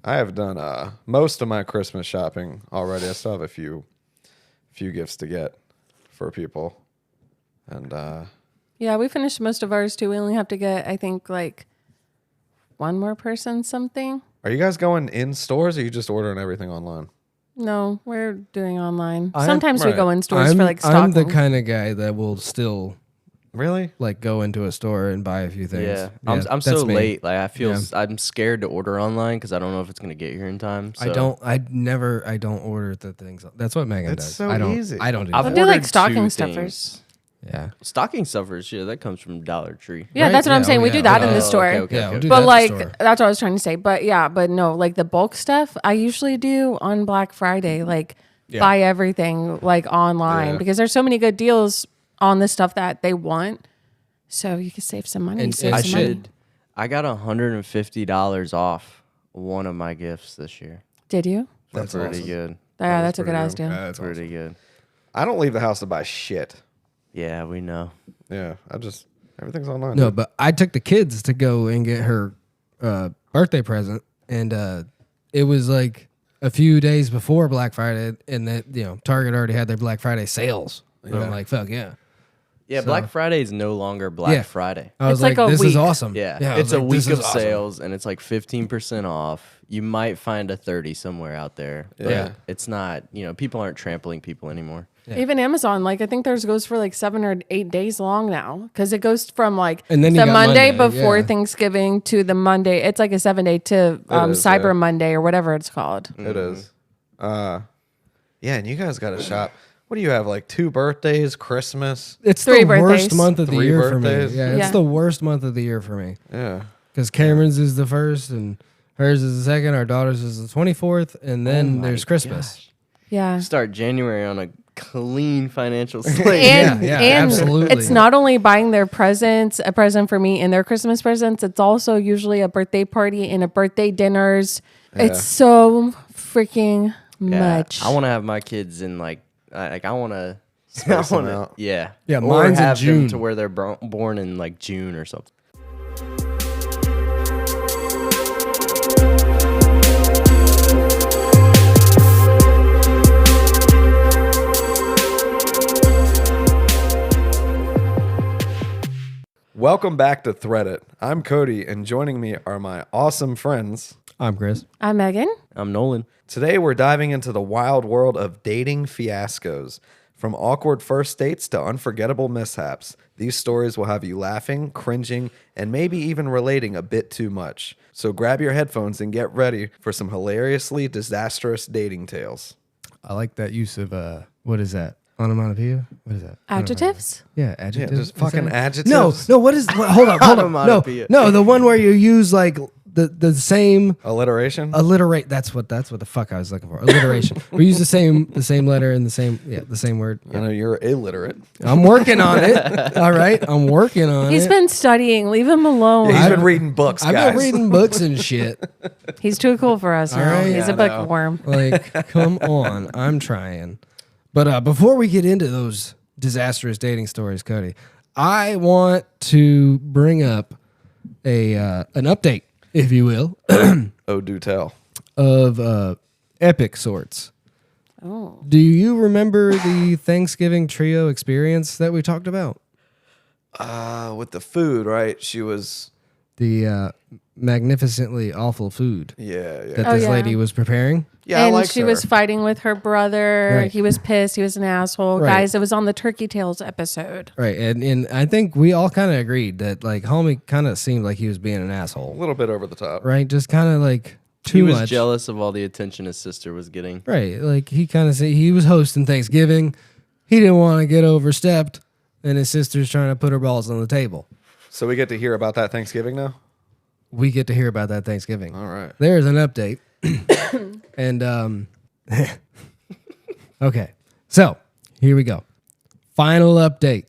I have done most of my Christmas shopping already. I still have a few gifts to get for people. And yeah, we finished most of ours too. We only have to get, I think, like one more person something. are you guys going in stores or are you just ordering everything online? No, we're doing online. Sometimes we go in stores I'm for like stocking. I'm the kind of guy that will still Really? like go into a store and buy a few things. Yeah, I'm that's so me. late. Like I feel I'm scared to order online because I don't know if it's gonna get here in time. So. I don't order the things. That's what Megan It's does. so I don't. easy. I don't do I've that. do like ordered stocking two stuffers. things. Yeah. Stocking stuffers, yeah, that comes from Dollar Tree. Yeah, Right? that's what I'm Yeah, saying. oh, We yeah. do that in the Oh, store. okay, okay. Yeah, we'll do But that like, at the store. that's what I was trying to say. But yeah, but no, like the bulk stuff, I usually do on Black Friday. Like buy everything like online because there's so many good deals on the stuff that they want. So you can save some money. I got $150 off one of my gifts this year. Did you? That's pretty good. Yeah, that's a good ass deal. That's Pretty good. I don't leave the house to buy shit. Yeah, we know. Yeah, everything's online. No, dude. but I took the kids to go and get her birthday present, and it was like a few days before Black Friday, and that Target already had their Black Friday sales. And I'm like, fuck yeah. Yeah, Black Friday is no longer Black Friday. I was It's like a this week. is awesome. Yeah, I it's was a like, this week is of awesome. sales, and it's like 15% off. You might find a 30 somewhere out there. But Yeah. it's not, people aren't trampling people anymore. Yeah. Even Amazon, like I think theirs goes for like 7 or 8 days long now because it goes from like And then you the got Monday Monday, before yeah. Thanksgiving to the Monday. It's like a 7-day to is, Cyber yeah. Monday or whatever it's called. It is. Yeah, and you guys got to shop. What do you have, like 2 birthdays, Christmas? It's 3 the birthdays. worst month of the 3 year for me. birthdays? Yeah, it's Yeah. the worst month of the year for me. Yeah. Because Cameron's is the first, and hers is the second. Our daughter's is the 24th, and then there's Christmas. Yeah. Start January on a clean financial slate. And, Yeah, and absolutely. it's not only buying their presents, a present for me and their Christmas presents, it's also usually a birthday party and a birthday dinners. It's so freaking much. I want to have my kids in like I want to. Space them out. Yeah. Yeah, Or mine's in have them June. to where they're born in like June or something. Welcome back to Threddit. I'm Cody, and joining me are my awesome friends. I'm Chris. I'm Megan. I'm Nolan. Today, we're diving into the wild world of dating fiascos. From awkward first dates to unforgettable mishaps, these stories will have you laughing, cringing, and maybe even relating a bit too much. So grab your headphones and get ready for some hilariously disastrous dating tales. I like that use of, what is that? Onomatopoeia? What is that? Adjectives? Yeah, Yeah, adjectives. just Is fucking that- adjectives. No, what is, hold up. Onomatopoeia. No, the one where you use like the same Alliteration? alliterate. That's what the fuck I was looking for. Alliteration. We use the same letter and the same word. I know you're illiterate. I'm working on it. All right, I'm working on He's it. been studying. Leave him alone. Yeah, he's been reading books, I've guys. been reading books and shit. He's too cool for us now. right. He's Yeah, a I know. bookworm. Like, come on, I'm trying. But before we get into those disastrous dating stories, Cody, I want to bring up an update, if you will, Oh, do tell. of epic sorts. Oh. Do you remember the Thanksgiving trio experience that we talked about? With the food, right? She was, The magnificently awful food yeah. that Oh, this yeah. lady was preparing. Yeah, I And liked she her. was fighting with her brother. Right. He was pissed. He was an asshole. Right. Guys, it was on the Turkey Tales episode. Right. And I think we all kind of agreed that like homie kind of seemed like he was being an a asshole. little bit over the top. Right. Just kind of like too He was much. jealous of all the attention his sister was getting. Right. Like he kind of said he was hosting Thanksgiving. He didn't want to get overstepped. And his sister's trying to put her balls on the table. So we get to hear about that Thanksgiving now? We get to hear about that Thanksgiving. All right. There's an update. And okay. So here we go. Final update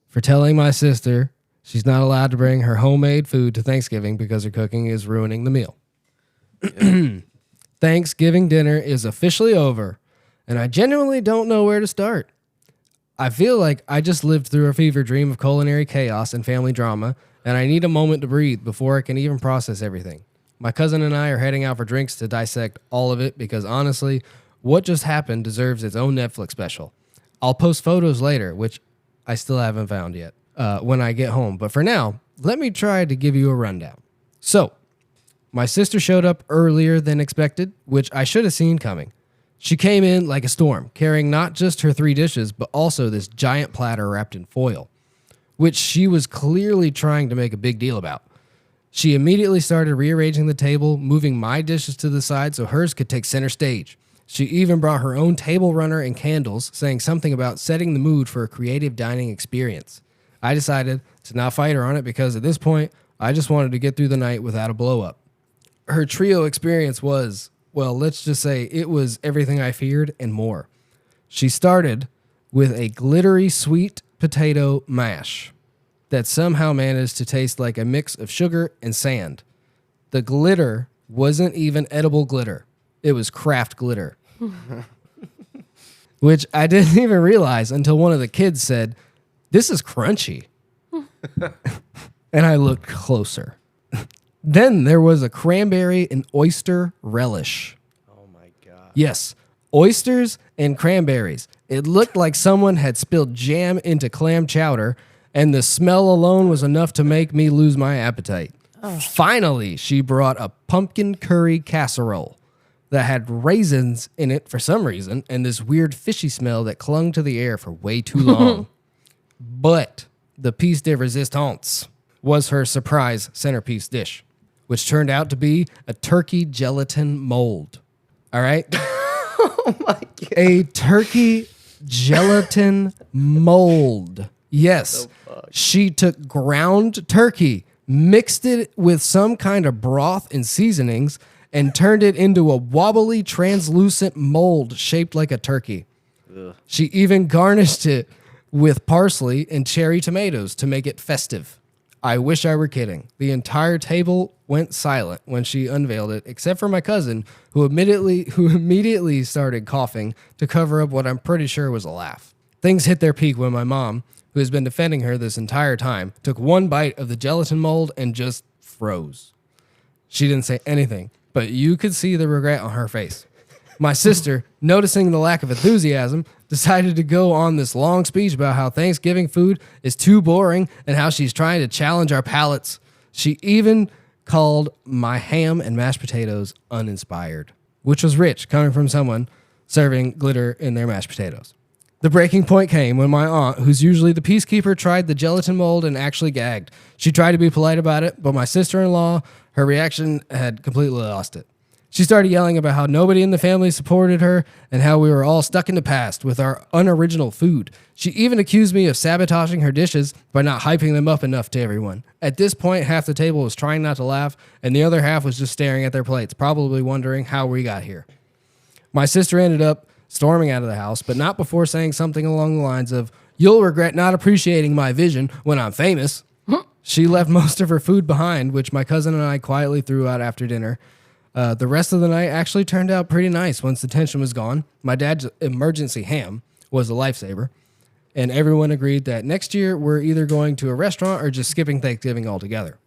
for telling my sister she's not allowed to bring her homemade food to Thanksgiving because her cooking is ruining the meal. Thanksgiving dinner is officially over, and I genuinely don't know where to start. I feel like I just lived through a fever dream of culinary chaos and family drama, and I need a moment to breathe before I can even process everything. My cousin and I are heading out for drinks to dissect all of it because honestly, what just happened deserves its own Netflix special. I'll post photos later, which I still haven't found yet, when I get home. But for now, let me try to give you a rundown. So, my sister showed up earlier than expected, which I should have seen coming. She came in like a storm, carrying not just her 3 dishes, but also this giant platter wrapped in foil, which she was clearly trying to make a big deal about. She immediately started rearranging the table, moving my dishes to the side so hers could take center stage. She even brought her own table runner and candles, saying something about setting the mood for a creative dining experience. I decided to not fight her on it because at this point, I just wanted to get through the night without a blow up. Her trio experience was, well, let's just say it was everything I feared and more. She started with a glittery sweet potato mash that somehow managed to taste like a mix of sugar and sand. The glitter wasn't even edible glitter. It was craft glitter, which I didn't even realize until one of the kids said, "This is crunchy." And I looked closer. Then there was a cranberry and oyster relish. Oh my God. Yes, oysters and cranberries. It looked like someone had spilled jam into clam chowder, and the smell alone was enough to make me lose my appetite. Oh. Finally, she brought a pumpkin curry casserole that had raisins in it for some reason, and this weird fishy smell that clung to the air for way too long. But the piece de resistance was her surprise centerpiece dish, which turned out to be a turkey gelatin mold. All right? Oh my God. A turkey gelatin mold. Yes. She took ground turkey, mixed it with some kind of broth and seasonings, and turned it into a wobbly, translucent mold shaped like a turkey. Ugh. She even garnished it with parsley and cherry tomatoes to make it festive. I wish I were kidding. The entire table went silent when she unveiled it, except for my cousin, who immediately started coughing to cover up what I'm pretty sure was a laugh. Things hit their peak when my mom, who has been defending her this entire time, took one bite of the gelatin mold and just froze. She didn't say anything, but you could see the regret on her face. My sister, noticing the lack of enthusiasm, decided to go on this long speech about how Thanksgiving food is too boring and how she's trying to challenge our palates. She even called my ham and mashed potatoes uninspired, which was rich coming from someone serving glitter in their mashed potatoes. The breaking point came when my aunt, who's usually the peacekeeper, tried the gelatin mold and actually gagged. She tried to be polite about it, but my sister-in-law, her reaction had completely lost it. She started yelling about how nobody in the family supported her and how we were all stuck in the past with our unoriginal food. She even accused me of sabotaging her dishes by not hyping them up enough to everyone. At this point, half the table was trying not to laugh, and the other half was just staring at their plates, probably wondering how we got here. My sister ended up storming out of the house, but not before saying something along the lines of, "You'll regret not appreciating my vision when I'm famous." She left most of her food behind, which my cousin and I quietly threw out after dinner. The rest of the night actually turned out pretty nice once the tension was gone. My dad's emergency ham was a lifesaver, and everyone agreed that next year we're either going to a restaurant or just skipping Thanksgiving altogether.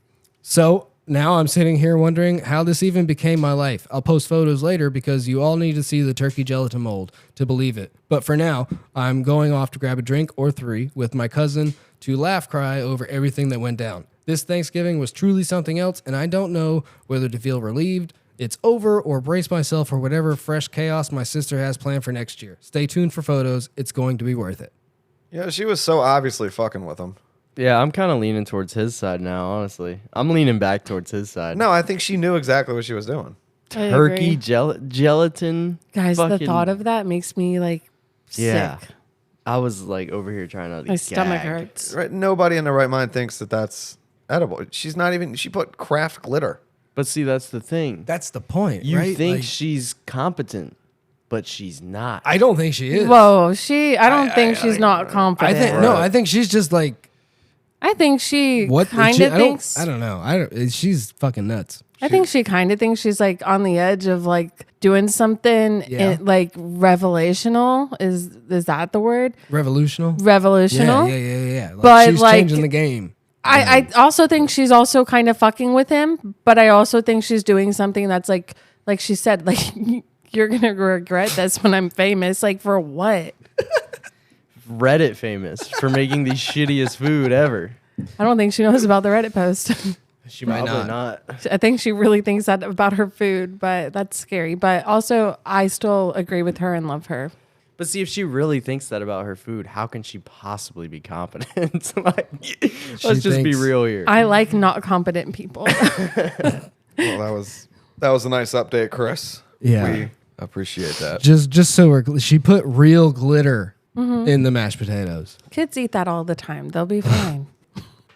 So now I'm sitting here wondering how this even became my life. I'll post photos later because you all need to see the turkey gelatin mold to believe it. But for now, I'm going off to grab a drink or 3 with my cousin to laugh cry over everything that went down. This Thanksgiving was truly something else, and I don't know whether to feel relieved it's over or brace myself for whatever fresh chaos my sister has planned for next year. Stay tuned for photos. It's going to be worth it. Yeah, she was so obviously fucking with him. Yeah, I'm kind of leaning towards his side now, honestly. I'm leaning back towards his side. No, I think she knew exactly what she was doing. Turkey gelatin. Guys, the thought of that makes me like sick. I was like over here trying not to My stomach hurts. Right? Nobody in their right mind thinks that that's edible. She's not even, she put craft glitter. But see, that's the thing. That's the point, You right? think Like, she's competent, but she's not. I don't think she is. Whoa, I don't think she's not confident. I think she's just like, I think she what? kind of thinks. I don't know. She's fucking nuts. I think she kind of thinks she's like on the edge of like doing something like revelational. Is that the word? Revolutional. Revolutional. Yeah. Like, But she's like, changing the game. I also think she's also kind of fucking with him, but I also think she's doing something that's like she said, like, you're going to regret this when I'm famous. Like, for what? Reddit famous for making the shittiest food ever. I don't think she knows about the Reddit post. She might not. I think she really thinks that about her food, but that's scary. But also, I still agree with her and love her. But see, if she really thinks that about her food, how can she possibly be competent? Like, let's just be real here. I like not competent people. Well, that was a nice update, Chris. Yeah. We appreciate that. Just so she put real glitter in the mashed potatoes. Kids eat that all the time. They'll be fine.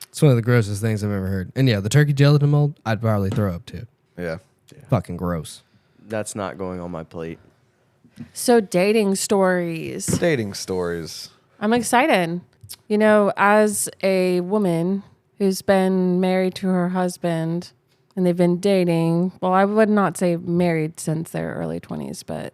It's one of the grossest things I've ever heard. And yeah, the turkey gelatin mold, I'd probably throw up too. Yeah. Fucking gross. That's not going on my plate. So dating stories. Dating stories. I'm excited. You know, as a woman who's been married to her husband and they've been dating, well, I would not say married since their early 20s, but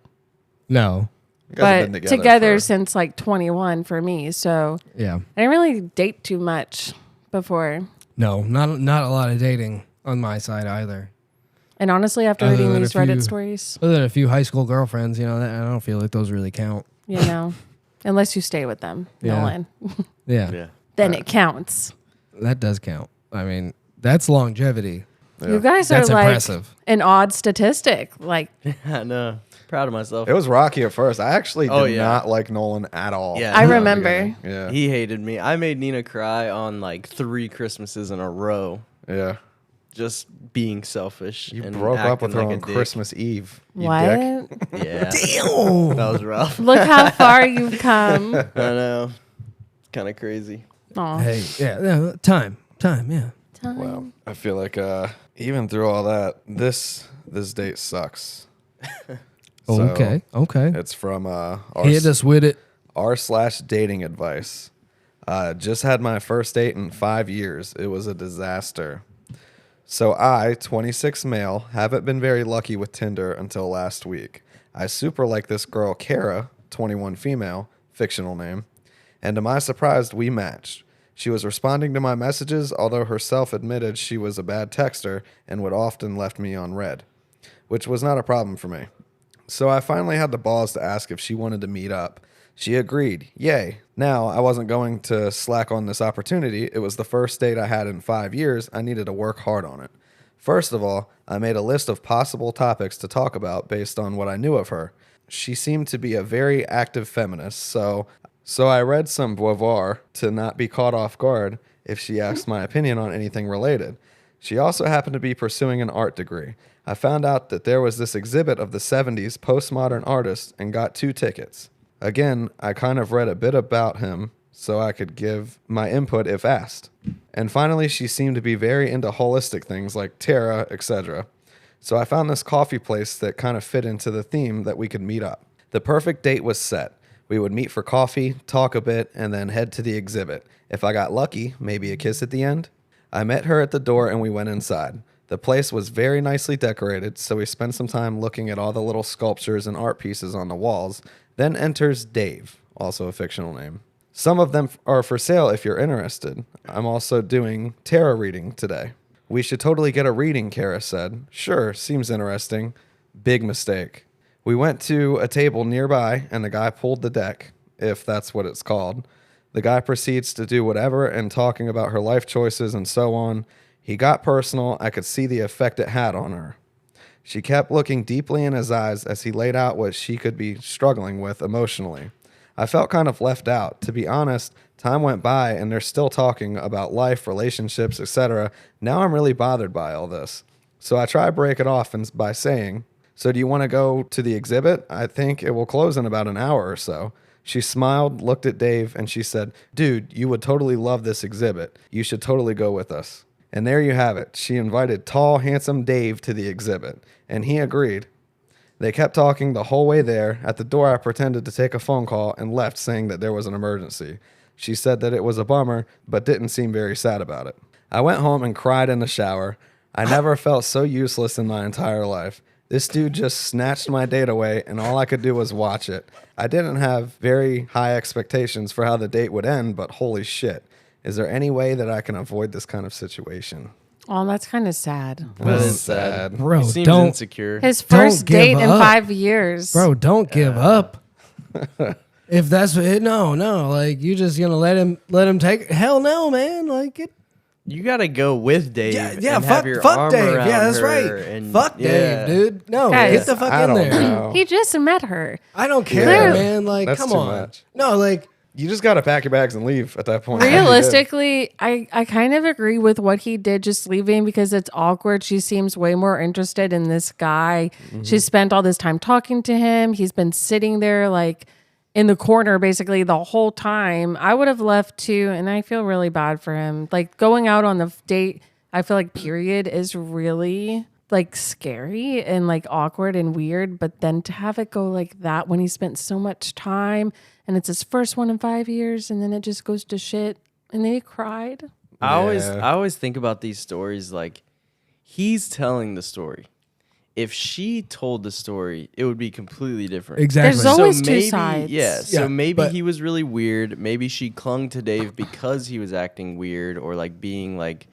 No. You guys have but been together for- since like 21 for me. So Yeah. I didn't really date too much before. No, not a lot of dating on my side either. And honestly, after Other reading than these a few- Reddit stories, Other than a few high school girlfriends, you know, I don't feel like those really count. you know, unless you stay with them, Yeah. Nolan, Yeah. then it counts. That does count. I mean, that's longevity. You guys That's are like impressive. an odd statistic. Like, I know. Proud of myself. It was rocky at first. I actually did yeah. not like Nolan at all. Yeah. I in the remember. Yeah. He hated me. I made Nina cry on like 3 Christmases in a row. Yeah. Just being selfish. You and broke up with her acting on like a dick. Christmas Eve. You What? dick. Yeah. Damn. That was rough. Look how far you've come. I know. Kind of crazy. Aw. Hey, yeah, time, yeah. Time. Well, I feel like even through all that, this date sucks. So, Okay. It's from Hit us with it. r/dating advice. Just had my first date in 5 years. It was a disaster. So I, 26 male, haven't been very lucky with Tinder until last week. I super like this girl, Kara, 21 female, fictional name. And to my surprise, we matched. She was responding to my messages, although herself admitted she was a bad texter and would often left me on red, which was not a problem for me. So I finally had the balls to ask if she wanted to meet up. She agreed. Yay. Now, I wasn't going to slack on this opportunity. It was the first date I had in 5 years. I needed to work hard on it. First of all, I made a list of possible topics to talk about based on what I knew of her. She seemed to be a very active feminist, so I read some Beauvoir to not be caught off guard if she asked my opinion on anything related. She also happened to be pursuing an art degree. I found out that there was this exhibit of the 70s postmodern artists and got 2 tickets. Again, I kind of read a bit about him so I could give my input if asked. And finally, she seemed to be very into holistic things like tarot, etc. So I found this coffee place that kind of fit into the theme that we could meet up. The perfect date was set. We would meet for coffee, talk a bit, and then head to the exhibit. If I got lucky, maybe a kiss at the end. I met her at the door and we went inside. The place was very nicely decorated, so we spent some time looking at all the little sculptures and art pieces on the walls. Then enters Dave, also a fictional name. Some of them are for sale if you're interested. I'm also doing tarot reading today. We should totally get a reading, Kara said. Sure, seems interesting. Big mistake. We went to a table nearby, and the guy pulled the deck, if that's what it's called. The guy proceeds to do whatever and talking about her life choices and so on. He got personal. I could see the effect it had on her. She kept looking deeply in his eyes as he laid out what she could be struggling with emotionally. I felt kind of left out. To be honest, time went by and they're still talking about life, relationships, etc. Now I'm really bothered by all this. So I try to break it off by saying, so do you want to go to the exhibit? I think it will close in about an hour or so. She smiled, looked at Dave, and she said, dude, you would totally love this exhibit. You should totally go with us. And there you have it. She invited tall, handsome Dave to the exhibit, and he agreed. They kept talking the whole way there. At the door, I pretended to take a phone call and left saying that there was an emergency. She said that it was a bummer, but didn't seem very sad about it. I went home and cried in the shower. I never felt so useless in my entire life. This dude just snatched my date away, and all I could do was watch it. I didn't have very high expectations for how the date would end, but holy shit. Is there any way that I can avoid this kind of situation? Oh, that's kind of sad. That This is sad. Bro, He seems don't- insecure. His Don't first give date in up. 5 years. Bro, don't give up. If that's what, no, like you just gonna let him take. Hell no, man. Like it. You gotta go with Dave. Yeah, and fuck, have your fuck arm Dave. around Yeah, that's her right. and- Fuck yeah. Dave, dude. No, Guys, get the fuck I in don't there. know. He just met her. I don't care, Yeah. man. Like, That's come too on. much. No, like, You just got to pack your bags and leave at that point. Realistically, I kind of agree with what he did, just leaving because it's awkward. She seems way more interested in this guy. She spent all this time talking to him. He's been sitting there like in the corner basically the whole time. I would have left too, and I feel really bad for him. Like going out on the date, I feel like period is really like scary and like awkward and weird, but then to have it go like that when he spent so much time and it's his first one in 5 years and then it just goes to shit and then he cried. I always think about these stories like he's telling the story. If she told the story, it would be completely different. exactly. There's always two maybe, sides. Yeah, so Yeah, maybe but- he was really weird. Maybe she clung to Dave because he was acting weird or like being like,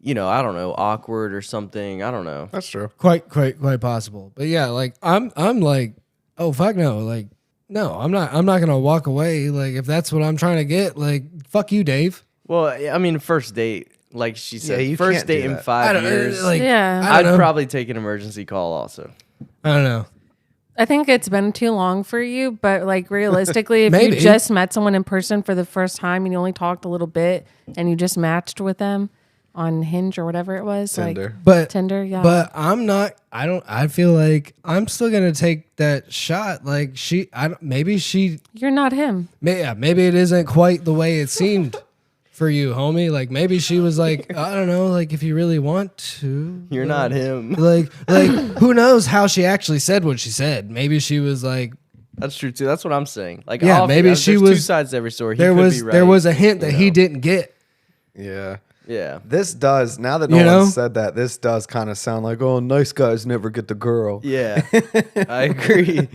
you know, I don't know, awkward or something. I don't know. That's true. quite possible. But yeah, like I'm like, oh fuck no, like no, I'm not gonna walk away. Like if that's what I'm trying to get, like fuck you, Dave. Well, I mean, first date, like she said, you first can't do date in that. 5 years. like Yeah. I I'd don't know. probably take an emergency call also. I don't know. I think it's been too long for you, but like realistically, if Maybe. you just met someone in person for the first time and you only talked a little bit and you just matched with them on Hinge or whatever it was, Tinder. like But Tinder, yeah. But I'm not. I feel like I'm still gonna take that shot. Like maybe she. You're not him. Maybe it isn't quite the way it seemed for you, homie. Like maybe she was like, I don't know. Like if you really want to, You're not him. like who knows how she actually said what she said. Maybe she was like, That's true too. That's what I'm saying. Like, Yeah, maybe she there's was- two sides to every story. He there could was be right, there was a hint that you he know. didn't get. Yeah. Yeah. This does, now that You Nolan know? said that, this does kind of sound like, oh, nice guys never get the girl. Yeah. I agree.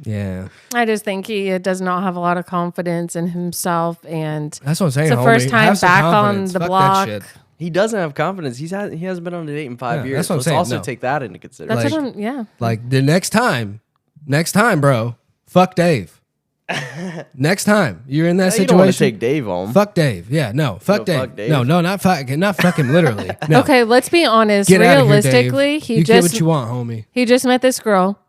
Yeah, I just think he does not have a lot of confidence in himself, and that's what I'm saying. it's the homie. first time Have some back on confidence. the Fuck that block. shit. He doesn't have confidence. He hasn't been on a date in 5 Yeah, years. that's what I'm Let's saying, also no. take that into That's consideration. what I'm, yeah. Like the next time, bro, fuck Dave. Next time you're in that You don't want to situation, take Dave home. fuck Dave. Yeah, no, fuck No, Dave. fuck Dave. No, not fuck him literally. No. Okay, let's be honest. Get out of here, Dave. Realistically, he you just get what you want, homie. he just met this girl,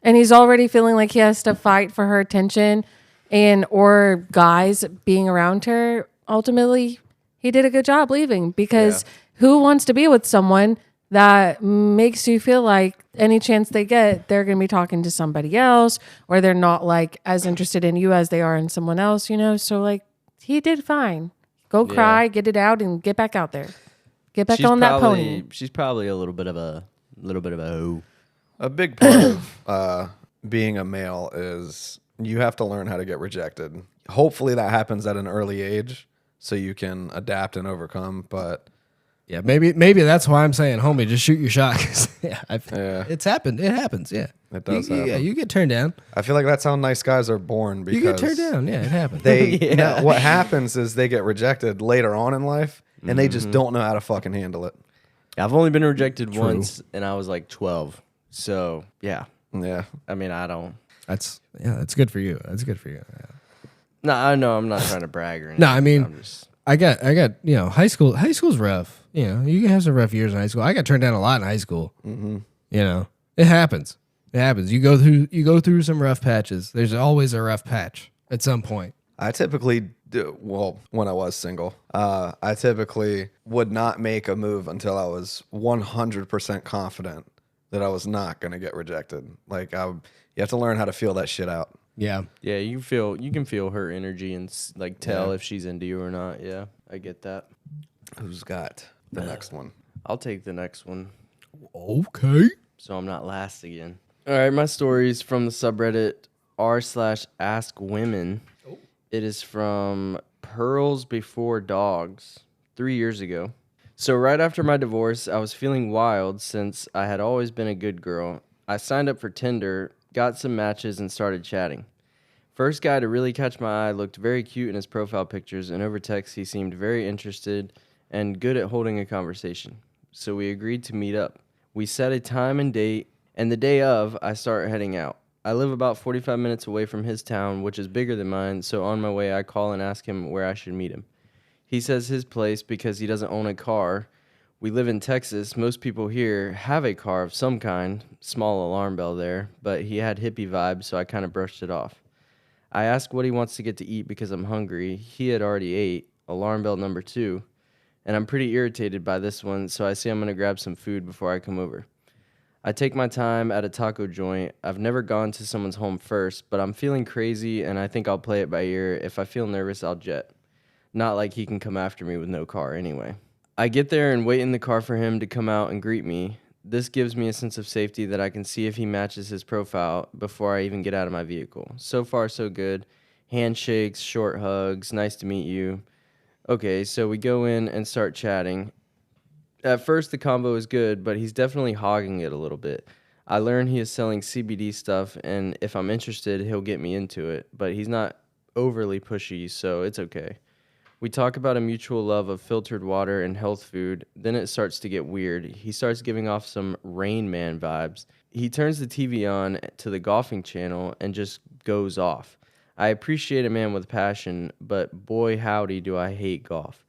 and he's already feeling like he has to fight for her attention, and or guys being around her. Ultimately, he did a good job leaving because who wants to be with someone that makes you feel like any chance they get, they're going to be talking to somebody else, or they're not like as interested in you as they are in someone else, you know? So like he did fine. Go cry, get it out, and get back out there. Get back on that pony. She's probably a little bit of a hoe. A big part of being a male is you have to learn how to get rejected. Hopefully that happens at an early age so you can adapt and overcome, but Yeah, maybe that's why I'm saying, homie, just shoot your shot. 'Cause, yeah, it's happened. It happens. Yeah, It does Yeah, happen. you get turned down. I feel like that's how nice guys are born because You get turned down. Yeah, it happens. They no, what happens is they get rejected later on in life and they just don't know how to fucking handle it. I've only been rejected once, and I was like 12. So yeah, Yeah. I mean, I don't. That's good for you. That's good for you. Yeah. No, I know I'm not trying to brag or anything. No, I mean, I'm just, I got high school's rough. You know, you can have some rough years in high school. I got turned down a lot in high school. Mm-hmm. You know, it happens. It happens. You go through some rough patches. There's always a rough patch at some point. I typically do, well, when I was single, I typically would not make a move until I was 100% confident that I was not going to get rejected. Like, you have to learn how to feel that shit out. Yeah. yeah, you can feel her energy and like tell if she's into you or not. Yeah, I get that. Who's got the next one? I'll take the next one, Okay. so I'm not last again. All right, my story is from the subreddit r/askwomen. It is from Pearls Before Dogs 3 years ago. So right after my divorce, I was feeling wild since I had always been a good girl. I signed up for Tinder, got some matches, and started chatting. First guy to really catch my eye looked very cute in his profile pictures, and over text he seemed very interested and good at holding a conversation. So we agreed to meet up. We set a time and date, and the day of, I start heading out. I live about 45 minutes away from his town, which is bigger than mine, so on my way I call and ask him where I should meet him. He says his place because he doesn't own a car. We live in Texas. Most people here have a car of some kind, small alarm bell there, but he had hippie vibes, so I kind of brushed it off. I ask what he wants to get to eat because I'm hungry. He had already ate, alarm bell number 2, and I'm pretty irritated by this one, so I say I'm going to grab some food before I come over. I take my time at a taco joint. I've never gone to someone's home first, but I'm feeling crazy, and I think I'll play it by ear. If I feel nervous, I'll jet. Not like he can come after me with no car anyway. I get there and wait in the car for him to come out and greet me. This gives me a sense of safety that I can see if he matches his profile before I even get out of my vehicle. So far, so good. Handshakes, short hugs, nice to meet you. Okay, so we go in and start chatting. At first, the combo is good, but he's definitely hogging it a little bit. I learn he is selling CBD stuff, and if I'm interested, he'll get me into it, but he's not overly pushy, so it's okay. We talk about a mutual love of filtered water and health food. Then it starts to get weird. He starts giving off some Rain Man vibes. He turns the TV on to the golfing channel and just goes off. I appreciate a man with passion, but boy howdy do I hate golf.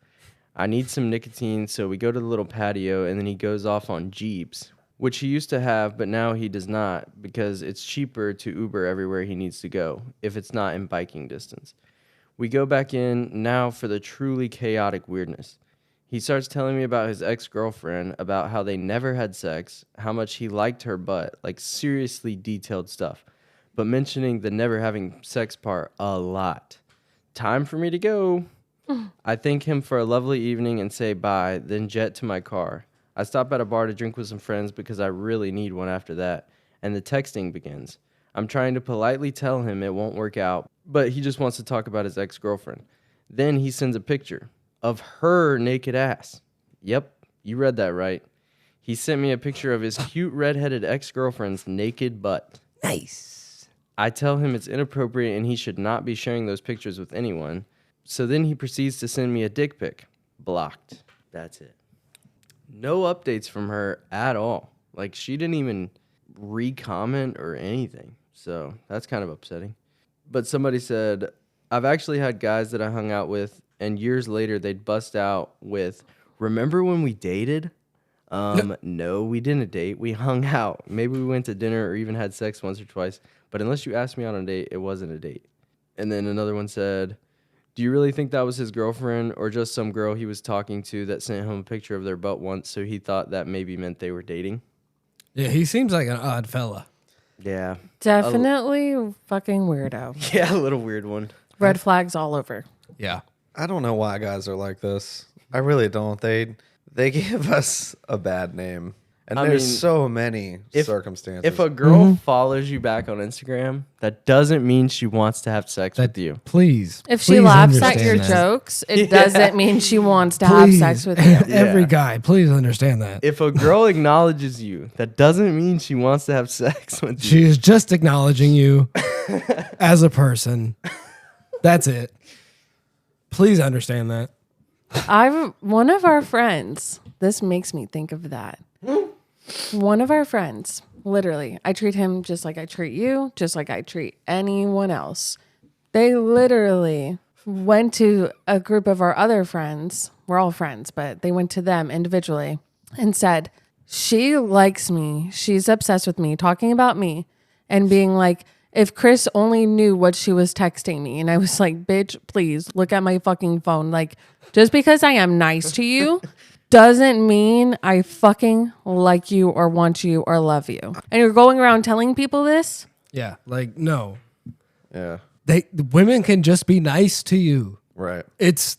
I need some nicotine, so we go to the little patio, and then he goes off on Jeeps, which he used to have, but now he does not because it's cheaper to Uber everywhere he needs to go, if it's not in biking distance. We go back in now for the truly chaotic weirdness. He starts telling me about his ex-girlfriend, about how they never had sex, how much he liked her butt, like seriously detailed stuff, but mentioning the never having sex part a lot. Time for me to go. I thank him for a lovely evening and say bye, then jet to my car. I stop at a bar to drink with some friends because I really need one after that, and the texting begins. I'm trying to politely tell him it won't work out, but he just wants to talk about his ex-girlfriend. Then he sends a picture of her naked ass. Yep, you read that right. He sent me a picture of his cute redheaded ex-girlfriend's naked butt. Nice. I tell him it's inappropriate and he should not be sharing those pictures with anyone. So then he proceeds to send me a dick pic. Blocked. That's it. No updates from her at all. Like, she didn't even re-comment or anything. So that's kind of upsetting. But somebody said, I've actually had guys that I hung out with, and years later they'd bust out with, remember when we dated? No, we didn't date. We hung out. Maybe we went to dinner or even had sex once or twice. But unless you asked me on a date, it wasn't a date. And then another one said, do you really think that was his girlfriend or just some girl he was talking to that sent him a picture of their butt once, so he thought that maybe meant they were dating? Yeah, he seems like an odd fella. Yeah. Definitely fucking weirdo. Yeah, a little weird one. Red flags all over. Yeah. I don't know why guys are like this. I really don't. They give us a bad name. And there's so many circumstances. If a girl follows you back on Instagram, that doesn't mean she wants to have sex with you. Please. If she laughs at your jokes, it doesn't mean she wants to have sex with you. Every guy, please understand that. If a girl acknowledges you, that doesn't mean she wants to have sex with you. She is just acknowledging you as a person. That's it. Please understand that. One of our friends, this makes me think of that. One of our friends, literally, I treat him just like I treat you, just like I treat anyone else. They literally went to a group of our other friends. We're all friends, but they went to them individually and said, she likes me. She's obsessed with me, talking about me and being like, if Chris only knew what she was texting me. And I was like, bitch, please look at my fucking phone. Like, just because I am nice to you doesn't mean I fucking like you or want you or love you. And you're going around telling people this? Yeah, like, no. Yeah. The women can just be nice to you. Right. It's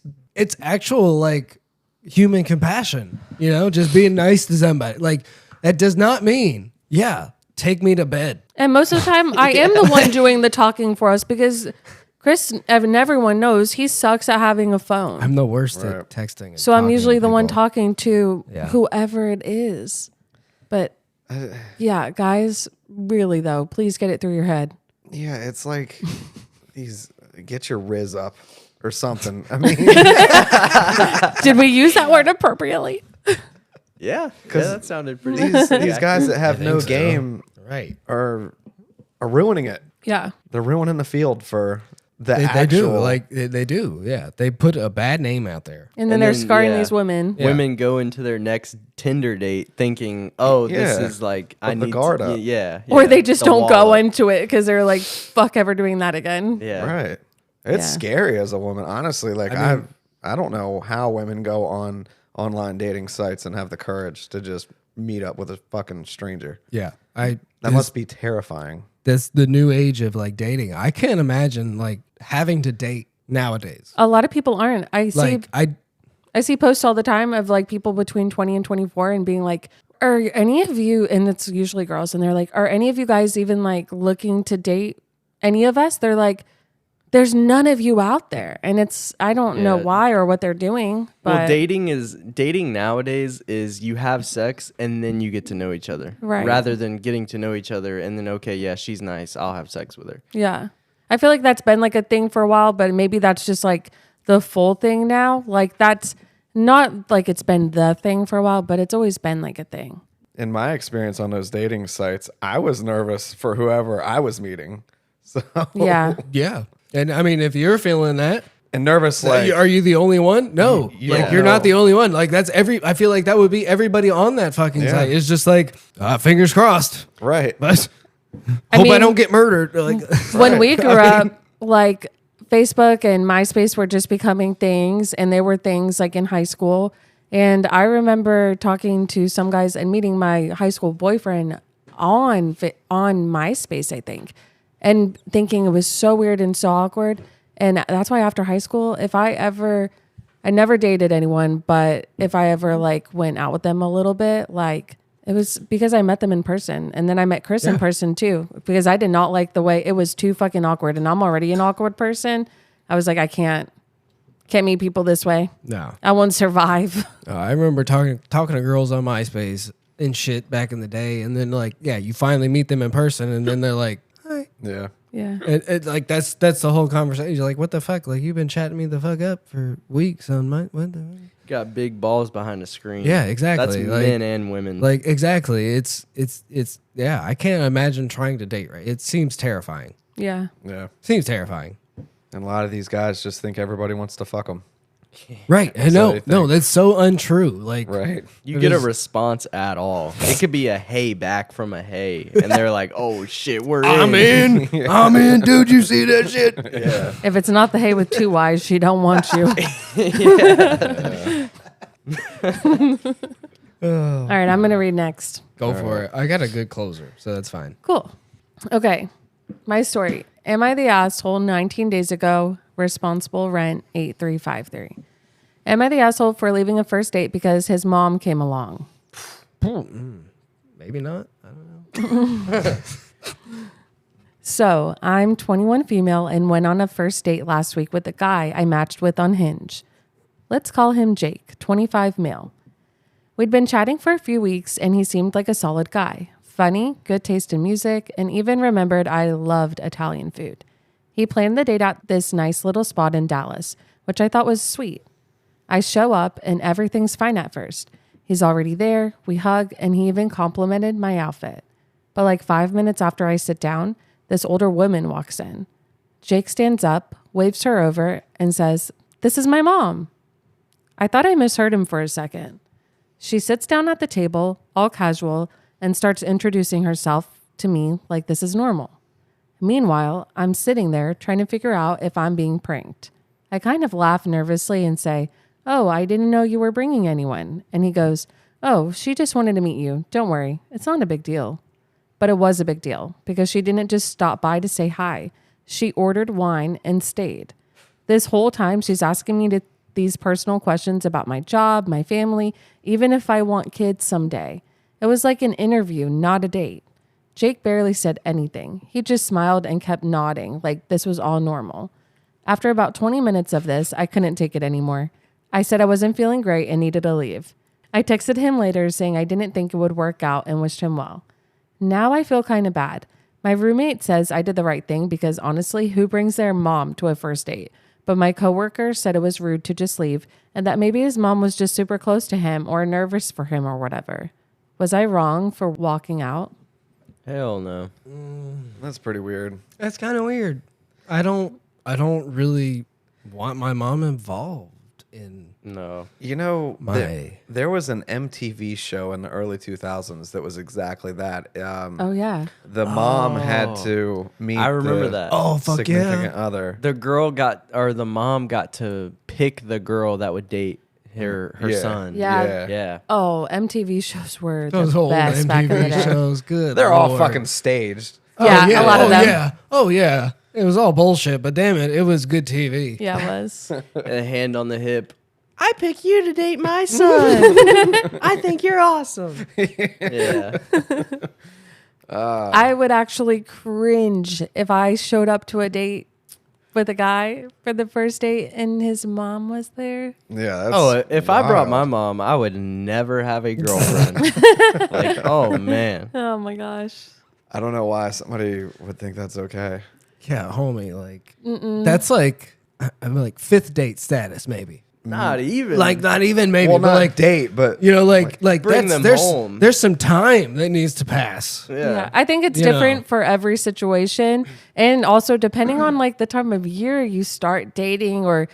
actual, like, human compassion, you know, just being nice to somebody. Like, that does not mean, yeah, take me to bed. And most of the time, I am the one doing the talking for us because Chris and everyone knows he sucks at having a phone. I'm the worst at texting. And so I'm talking usually to the one people. talking to whoever it is. But yeah, guys, really though, please get it through your head. Yeah, it's like these get your Riz up or something. I mean, Did we use that word appropriately? Yeah, that sounded pretty. these guys that have no so. game Right. are ruining it. Yeah. They're ruining the field for the They actual. do. Like, they do. Yeah. They put a bad name out there. And then And they're then, scarring yeah. these women. Yeah. Women go into their next Tinder date thinking, "Oh, this Yeah. is like Put I the need guard to, up. yeah, Or yeah, they just the don't wall go up. into it because they're like, fuck ever doing that again. Yeah, Right. It's Yeah. scary as a woman, honestly. Like I don't know how women go on online dating sites and have the courage to just meet up with a fucking stranger. Yeah. That must be terrifying. That's the new age of like dating. I can't imagine like having to date nowadays. A lot of people aren't. Like I see posts all the time of like people between 20 and 24 and being like, are any of you, and it's usually girls, and they're like, are any of you guys even like looking to date any of us? They're like, there's none of you out there. And I don't know Yeah. why or what they're doing. But Well, dating nowadays is you have sex and then you get to know each other, Right. rather than getting to know each other and then okay, yeah, she's nice, I'll have sex with her. yeah, I feel like that's been like a thing for a while, but maybe that's just like the full thing now. Like that's not like it's been the thing for a while, but it's always been like a thing. In my experience on those dating sites, I was nervous for whoever I was meeting. So Yeah. yeah. And I mean, if you're feeling that, and nervous like are you the only one? No. Yeah. Like you're not the only one. Like that's I feel like that would be everybody on that fucking Yeah. site. It's just like, fingers crossed. right. But I hope I mean- don't get murdered. Like When we grew up, like Facebook and MySpace were just becoming things, and they were things like in high school. And I remember talking to some guys and meeting my high school boyfriend on MySpace, I think, and thinking it was so weird and so awkward. And that's why after high school, I never dated anyone, but if I ever like went out with them a little bit, like it was because I met them in person. And then I met Chris in person too, because I did not like the way it was too fucking awkward. And I'm already an awkward person. I was like, I can't meet people this way. no. I won't survive. I remember talking to girls on MySpace and shit back in the day, and then like, yeah, you finally meet them in person, and then they're like, hi. Yeah. Yeah. And like that's the whole conversation. You're like, what the fuck? Like you've been chatting me the fuck up for weeks on my what the Got big balls behind a screen. Yeah, exactly. That's Like- men and women. like exactly. It's yeah. I can't imagine trying to date. Right? It seems terrifying. Yeah. Yeah. Seems terrifying. And a lot of these guys just think everybody wants to fuck them. Right? what No, they no, think. that's so untrue. Like Right. you get a Because- response at all. It could be a hey back from a hey, and they're like, "Oh shit, we're I'm in." in. I'm in, dude. You see that shit? Yeah. If it's not the hay with two Y's, she don't want you. All right. I'm going to read next. Go for it. I got a good closer, so that's fine. Cool. Okay. My story. Am I the asshole 19 days ago? Responsible rent 8353. Am I the asshole for leaving a first date because his mom came along? Maybe not. I don't know. So I'm 21 female and went on a first date last week with a guy I matched with on Hinge. Let's call him Jake, 25 male. We'd been chatting for a few weeks and he seemed like a solid guy. Funny, good taste in music, and even remembered I loved Italian food. He planned the date at this nice little spot in Dallas, which I thought was sweet. I show up and everything's fine at first. He's already there, we hug, and he even complimented my outfit. But like 5 minutes after I sit down, this older woman walks in. Jake stands up, waves her over, and says, "This is my mom." I thought I misheard him for a second. She sits down at the table, all casual, and starts introducing herself to me like this is normal. Meanwhile, I'm sitting there trying to figure out if I'm being pranked. I kind of laugh nervously and say, "Oh, I didn't know you were bringing anyone." And he goes, "Oh, she just wanted to meet you. Don't worry. It's not a big deal." But it was a big deal because she didn't just stop by to say hi. She ordered wine and stayed. This whole time, she's asking me these personal questions about my job, my family, even if I want kids someday. It was like an interview, not a date. Jake barely said anything. He just smiled and kept nodding like this was all normal. After about 20 minutes of this, I couldn't take it anymore. I said I wasn't feeling great and needed to leave. I texted him later saying I didn't think it would work out and wished him well. Now I feel kind of bad, My roommate says I did the right thing because honestly, who brings their mom to a first date? But my coworker said it was rude to just leave and that maybe his mom was just super close to him or nervous for him or whatever. Was I wrong for walking out? Hell no. That's pretty weird. That's kind of weird. I don't really want my mom involved in No. You know, my. there was an MTV show in the early 2000s that was exactly that. Oh, yeah. The mom had to meet I remember the that. Oh, fuck significant yeah. other. The mom got to pick the girl that would date her Yeah. son. Yeah. Yeah. Oh, MTV shows were Those the old best back in the MTV day. shows, good. They're all Lord. fucking staged. Yeah, a lot of them. Yeah. Oh yeah. It was all bullshit, but damn it, it was good TV. Yeah, it was. And a hand on the hip. I pick you to date my son. I think you're awesome. Yeah. I would actually cringe if I showed up to a date with a guy for the first date and his mom was there. Yeah. That's Oh, if I brought my wild. mom, I would never have a girlfriend. Like, oh man. Oh my gosh. I don't know why somebody would think that's okay. Yeah, homie, like that's like I'm like fifth date status, maybe. Not even. Like not even maybe, Well, but not like date, but you know, like bring that's, them home. There's some time that needs to pass. Yeah. I think it's You different know. for every situation. And also depending on like the time of year you start dating or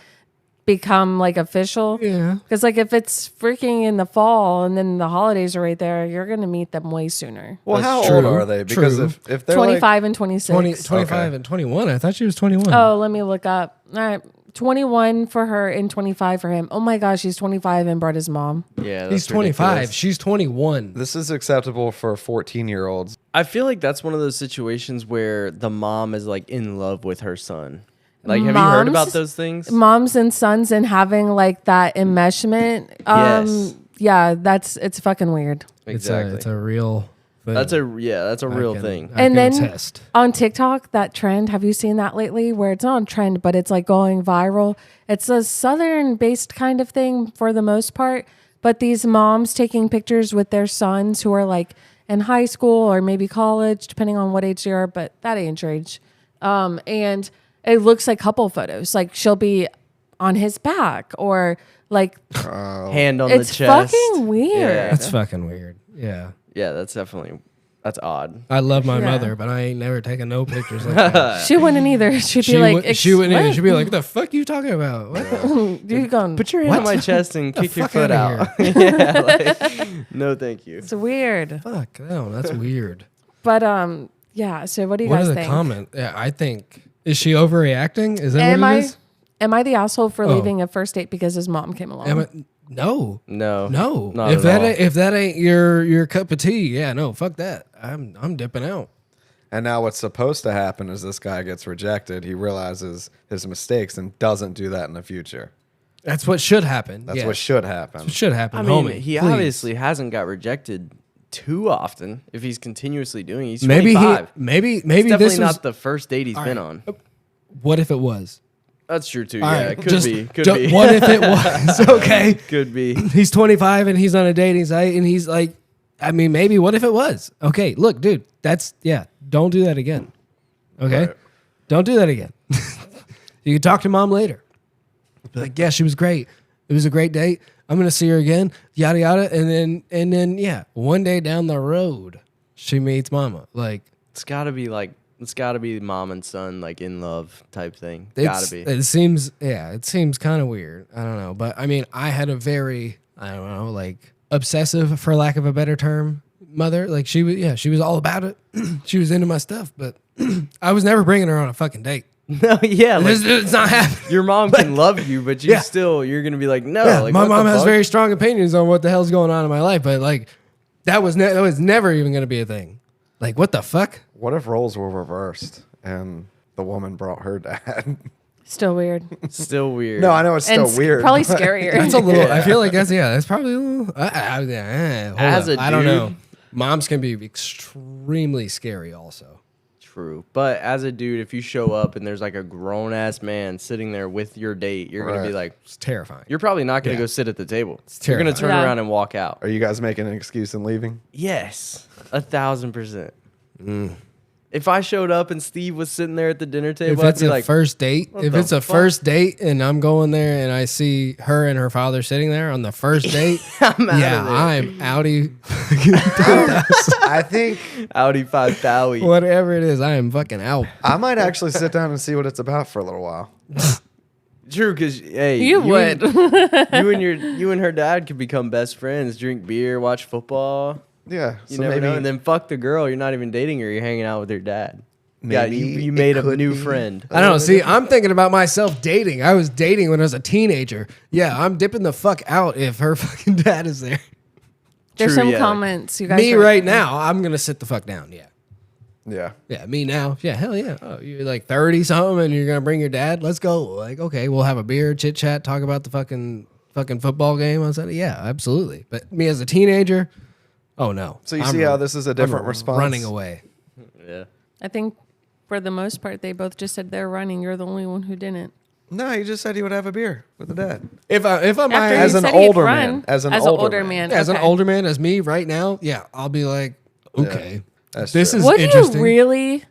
become like official. Yeah. Because like if it's freaking in the fall and then the holidays are right there, you're going to meet them way sooner. well, how That's old true. are they? Because True. if they're 25 and 26. 25 Okay. and 21. I thought she was 21. Oh, let me look up. All right. 21 for her and 25 for him. Oh my gosh, he's 25 and brought his mom. Yeah, that's He's 25. ridiculous. She's 21. this is acceptable for 14-year-olds. I feel like that's one of those situations where the mom is like in love with her son. Like, have you heard about Moms- those things? Moms and sons and having like that enmeshment. Yes. Yeah, it's fucking weird. Exactly. It's a real thing. That's a real thing. I And can then attest. on TikTok, that trend, have you seen that lately? Where it's not a trend, but it's like going viral. It's a southern based kind of thing for the most part. But these moms taking pictures with their sons who are like in high school or maybe college, depending on what age they are, but that age range. And it looks like couple photos. Like she'll be on his back or like Hand on it's the chest. fucking weird. Yeah. That's fucking weird. Yeah. Yeah, that's odd. I love my Yeah. mother, but I ain't never taken no pictures like that. She wouldn't either. She'd be like, she wouldn't either. "What? She'd be like, what the fuck you talking about? What? You going, Put your hand on my chest and kick your fuck foot outta out. Yeah, like, no, thank you. it's weird. Fuck, no, that's weird. But yeah. So what do you What guys are the think? comments? Yeah, I think, is she overreacting? Is that Am what it I is? am I the asshole for Oh. leaving a first date because his mom came along? Am I, no. No. No. Not if at that all. ain't, if that ain't your cup of tea, yeah, no, fuck that. I'm dipping out. And now what's supposed to happen is this guy gets rejected. He realizes his mistakes and doesn't do that in the future. That's what should happen. That's yes. what should happen. What should happen. I mean, homie, he please. obviously hasn't got rejected too often if he's continuously doing it. He's maybe 25. maybe It's this definitely was, not the first date he's been right. on. What if it was? That's true too. All Yeah, right, it could just- be. Could just- be. What if it was? Okay. Could be. He's 25 and he's on a dating site and he's like, I mean, maybe what if it was? Okay, look, dude, don't do that again. Okay? Right. Don't do that again. You can talk to mom later. Be like, yeah, she was great. It was a great date. I'm gonna see her again, yada yada. And then yeah, one day down the road, she meets mama. Like It's gotta be mom and son like in love type thing. it's- Gotta be. It seems kind of weird. I don't know. But I mean, I had a very, I don't know, like obsessive, for lack of a better term, mother. Like she was all about it. She was into my stuff, but I was never bringing her on a fucking date. No, yeah, like, It's not happening. your mom can love you, but Yeah. you're gonna be like, no. Yeah, like, my what the mom has fuck? very strong opinions on what the hell's going on in my life, but like that was never even going to be a thing. Like what the fuck? What if roles were reversed and the woman brought her dad? Still weird. Still weird. No, I know it's still And weird. probably but- scarier. That's a little. I feel like that's probably a little. As a I don't know. dude- Moms can be extremely scary, also. True. But as a dude, if you show up and there's like a grown ass man sitting there with your date, you're gonna be Right. like, It's terrifying. you're probably not gonna Yeah. go sit at the table. terrifying. You're gonna turn Yeah. around and walk out. Are you guys making an excuse and leaving? Yes, 1,000%. If I showed up and Steve was sitting there at the dinner If table, I'd it's be a like, first date, what if the it's a fuck? first date and I'm going there and I see her and her father sitting there on the first date, I'm out yeah, of there. I'm outie. I think Audi 5000. Whatever it is, I am fucking out. I might actually sit down and see what it's about for a little while. True, because hey, You would. you and her dad could become best friends, drink beer, watch football. Yeah. You So never maybe know. And then fuck the girl. You're not even dating her. You're hanging out with her dad. Yeah, maybe you it made a could new be friend. I don't know. See, I'm thinking about myself dating. I was dating when I was a teenager. Yeah, I'm dipping the fuck out if her fucking dad is there. There's True, some yeah. comments. You guys Me are- right now, I'm gonna sit the fuck down. Yeah. Yeah. Yeah, me now. Yeah, hell yeah. Oh, you're like 30 something and you're gonna bring your dad? Let's go. Like, okay, we'll have a beer, chit chat, talk about the fucking football game on Sunday. Yeah, absolutely. But me as a teenager, oh no. So you I'm see how this is a different I'm response? running away. Yeah. I think for the most part, they both just said they're running. You're the only one who didn't. No, you just said he would have a beer with the dad. If I'm After As you an said he'd older run, man. As an an older man. as an okay. older man, as me right now, yeah, I'll be like, okay, that's this true. is Would you interesting. really?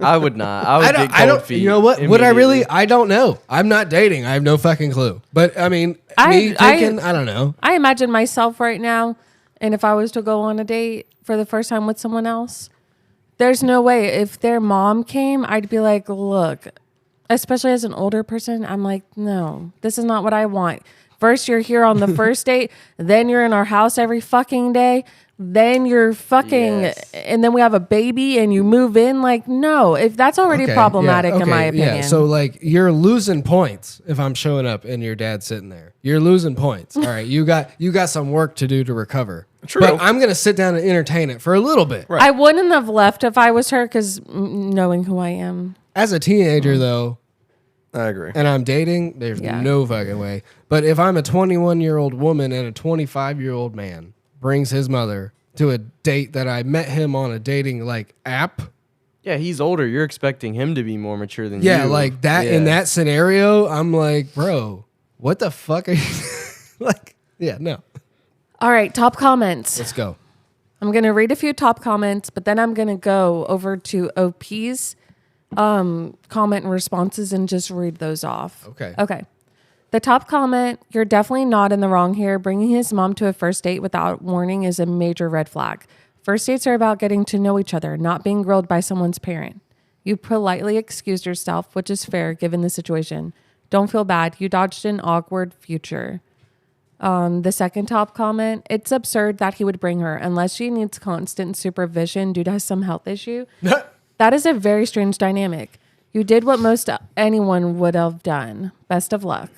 I would not. I would get I cold don't. feet. You know what? Would I really? immediately. I don't know. I'm not dating. I have no fucking clue. But I mean, I don't know. I imagine myself right now, and if I was to go on a date for the first time with someone else, there's no way. If their mom came, I'd be like, look, especially as an older person, I'm like, no, this is not what I want. First, you're here on the first date, then you're in our house every fucking day, then you're fucking, Yes. and then we have a baby and you move in. Like, no, if that's already Okay, problematic yeah, in my okay, opinion. Yeah, so like you're losing points if I'm showing up and your dad's sitting there. You're losing points. All right, you got some work to do to recover. True. But I'm gonna sit down and entertain it for a little bit. Right. I wouldn't have left if I was her because knowing who I am. As a teenager though, I agree. and I'm dating, there's Yeah. no fucking way. But if I'm a 21-year-old woman and a 25-year-old man brings his mother to a date that I met him on a dating like app, Yeah, he's older. You're expecting him to be more mature than yeah, you. like that in Yeah. that scenario, I'm like, bro, what the fuck are you like? Yeah, no. All right, top comments. Let's go. I'm going to read a few top comments, but then I'm going to go over to OP's comment and responses and just read those off. Okay. Okay. The top comment, you're definitely not in the wrong here. Bringing his mom to a first date without warning is a major red flag. First dates are about getting to know each other, not being grilled by someone's parent. You politely excused yourself, which is fair given the situation. Don't feel bad. You dodged an awkward future. The second top comment, it's absurd that he would bring her unless she needs constant supervision due to some health issue. That is a very strange dynamic. You did what most anyone would have done. Best of luck.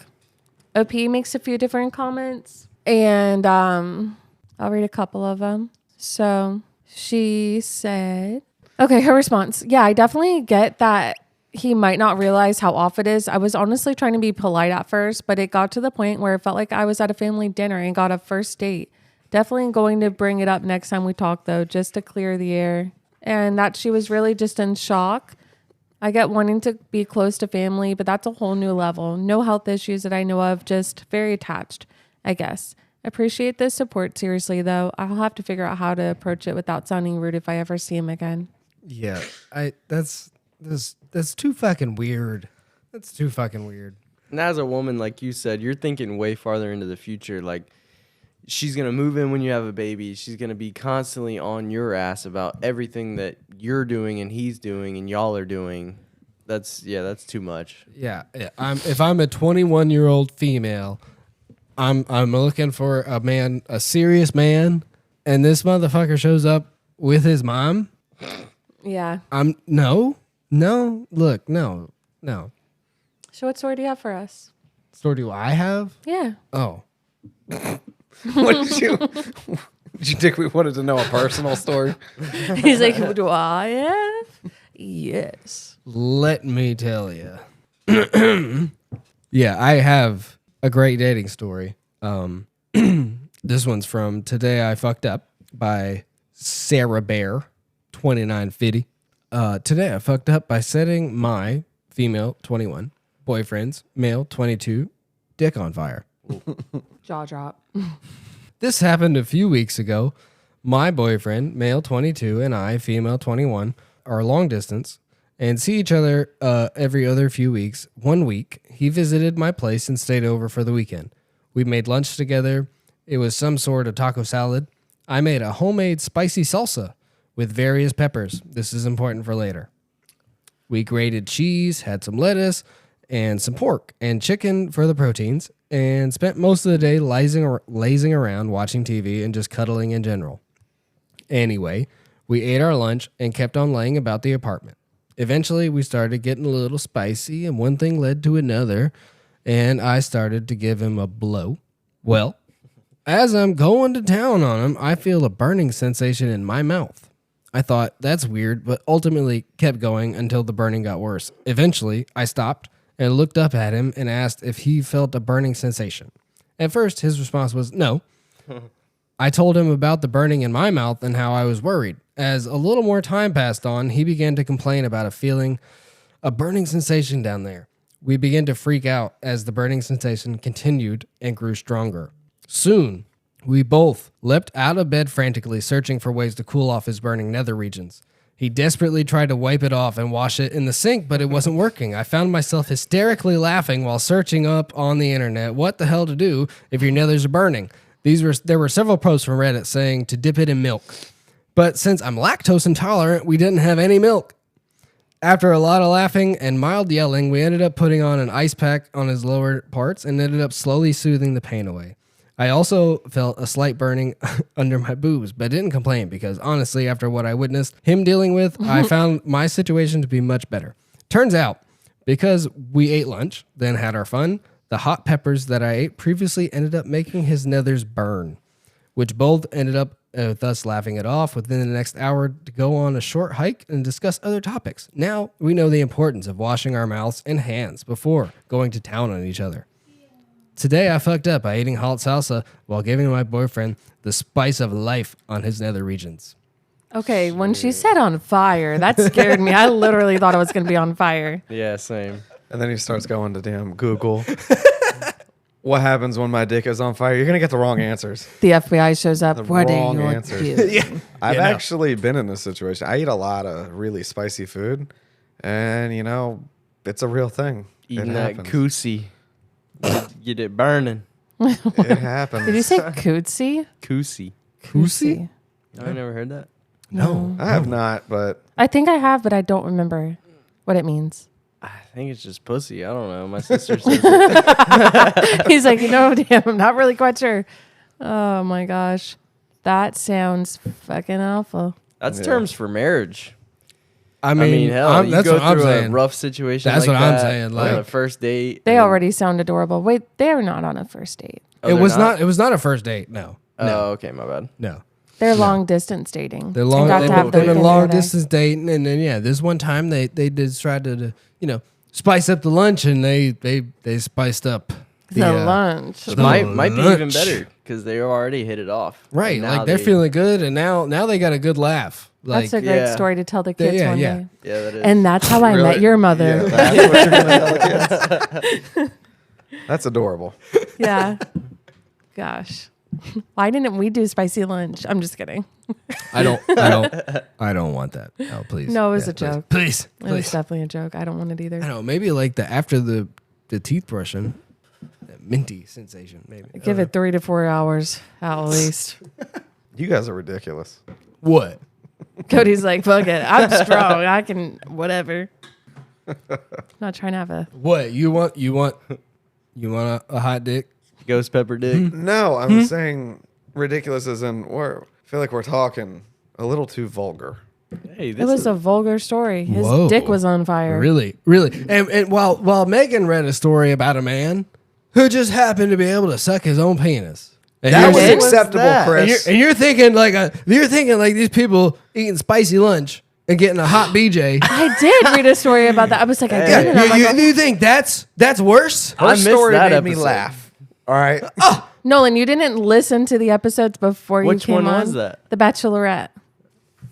OP makes a few different comments, and I'll read a couple of them. So she said, okay, her response. Yeah, I definitely get that he might not realize how off it is. I was honestly trying to be polite at first, but it got to the point where it felt like I was at a family dinner and got a first date. Definitely going to bring it up next time we talk, though, just to clear the air. And that she was really just in shock. I get wanting to be close to family, but that's a whole new level. No health issues that I know of, just very attached, I guess. Appreciate the support, seriously, though. I'll have to figure out how to approach it without sounding rude if I ever see him again. Yeah, that's too fucking weird. That's too fucking weird. And as a woman, like you said, you're thinking way farther into the future. Like, she's going to move in when you have a baby. She's going to be constantly on your ass about everything that you're doing and he's doing and y'all are doing. That's too much. Yeah. If I'm a 21-year-old female, I'm looking for a man, a serious man, and this motherfucker shows up with his mom. Yeah. No. Look, no. So what story do you have for us? Story do I have? Yeah. Oh. What did you? Did you think we wanted to know a personal story? He's like, what do I have? Yes. Let me tell you. Yeah, I have a great dating story. This one's from Today I Fucked Up by Sarah Bear, 2950. Today I fucked up by setting my female 21 boyfriend's male 22 dick on fire. Jaw drop. This happened a few weeks ago. My boyfriend, male 22, and I, female 21, our long distance and see each other every other few weeks. 1 week, he visited my place and stayed over for the weekend. We made lunch together. It was some sort of taco salad. I made a homemade spicy salsa with various peppers. This is important for later. We grated cheese, had some lettuce, and some pork and chicken for the proteins, and spent most of the day lazing around, watching TV, and just cuddling in general. Anyway, we ate our lunch and kept on laying about the apartment. Eventually, we started getting a little spicy, and one thing led to another, and I started to give him a blow. Well, as I'm going to town on him, I feel a burning sensation in my mouth. I thought, that's weird, but ultimately kept going until the burning got worse. Eventually, I stopped and looked up at him and asked if he felt a burning sensation. At first, his response was no. I told him about the burning in my mouth and how I was worried. As a little more time passed on, he began to complain about a burning sensation down there. We began to freak out as the burning sensation continued and grew stronger. Soon, we both leapt out of bed frantically, searching for ways to cool off his burning nether regions. He desperately tried to wipe it off and wash it in the sink, but it wasn't working. I found myself hysterically laughing while searching up on the internet what the hell to do if your nethers are burning. There were several posts from Reddit saying to dip it in milk. But since I'm lactose intolerant, we didn't have any milk. After a lot of laughing and mild yelling, we ended up putting on an ice pack on his lower parts and ended up slowly soothing the pain away. I also felt a slight burning under my boobs, but didn't complain because honestly, after what I witnessed him dealing with, I found my situation to be much better. Turns out, because we ate lunch, then had our fun, the hot peppers that I ate previously ended up making his nethers burn, which both ended up with us laughing it off within the next hour to go on a short hike and discuss other topics. Now we know the importance of washing our mouths and hands before going to town on each other. Today I fucked up by eating hot salsa while giving my boyfriend the spice of life on his nether regions. Okay, when she said on fire, that scared me. I literally thought it was going to be on fire. Yeah, same. And then he starts going to damn Google. What happens when my dick is on fire? You're going to get the wrong answers. The FBI shows up. The What wrong are you answers. doing? I've actually been in this situation. I eat a lot of really spicy food, and, it's a real thing. Eating it that happens. koosie. Get it burning. It happens. Did you say cootsy? Koosie. Koosie? I never heard that. No. I have not, but I think I have, but I don't remember what it means. I think it's just pussy. I don't know. My sister says it. He's like, damn, I'm not really quite sure. Oh my gosh. That sounds fucking awful. That's terms for marriage. I mean, hell, you that's go what I'm through a saying. rough situation. That's like what I'm that saying, on like- a first date. They and then- already sound adorable. Wait, they're not on a first date. Oh, It they're was not. It was not a first date. No. Oh, okay, my bad. No. They're long distance dating. They're long. Got to have the They've been weekend long together. distance dating, and then this one time they just tried to spice up the lunch, and they spiced up The lunch. the Might be even lunch. better because they already hit it off. Right, And now like they're feeling good, and now they got a good laugh. Like, That's a great yeah. story to tell the kids Yeah, one yeah. day. Yeah, that is. And that's how I Really? met your mother. Yeah, that's what you're gonna tell the kids. That's adorable. Yeah. Gosh. Why didn't we do spicy lunch? I'm just kidding. I don't want that. Oh, please. No, it was a please. joke. Please, It was please. definitely a joke. I don't want it either. I don't know. Maybe like after the teeth brushing, that minty sensation. Maybe Give it 3 to 4 hours at least. You guys are ridiculous. what? Cody's like, fuck it. I'm strong. I can, whatever. Not trying to have a. What you want? You want a hot dick? Ghost pepper dick. No, I'm saying ridiculous as in I feel like we're talking a little too vulgar. Hey, It this was is a vulgar story. His Whoa. dick was on fire. Really? And while Megan read a story about a man who just happened to be able to suck his own penis. And That you're was saying- acceptable, that? Chris. and you're thinking like these people eating spicy lunch and getting a hot BJ. I did read a story about that. I was like, I did. Yeah, And I'm like, you think that's worse? Her I missed story that made me episode. laugh. All right. Nolan, you didn't listen to the episodes before you Which came one on? was that? The Bachelorette.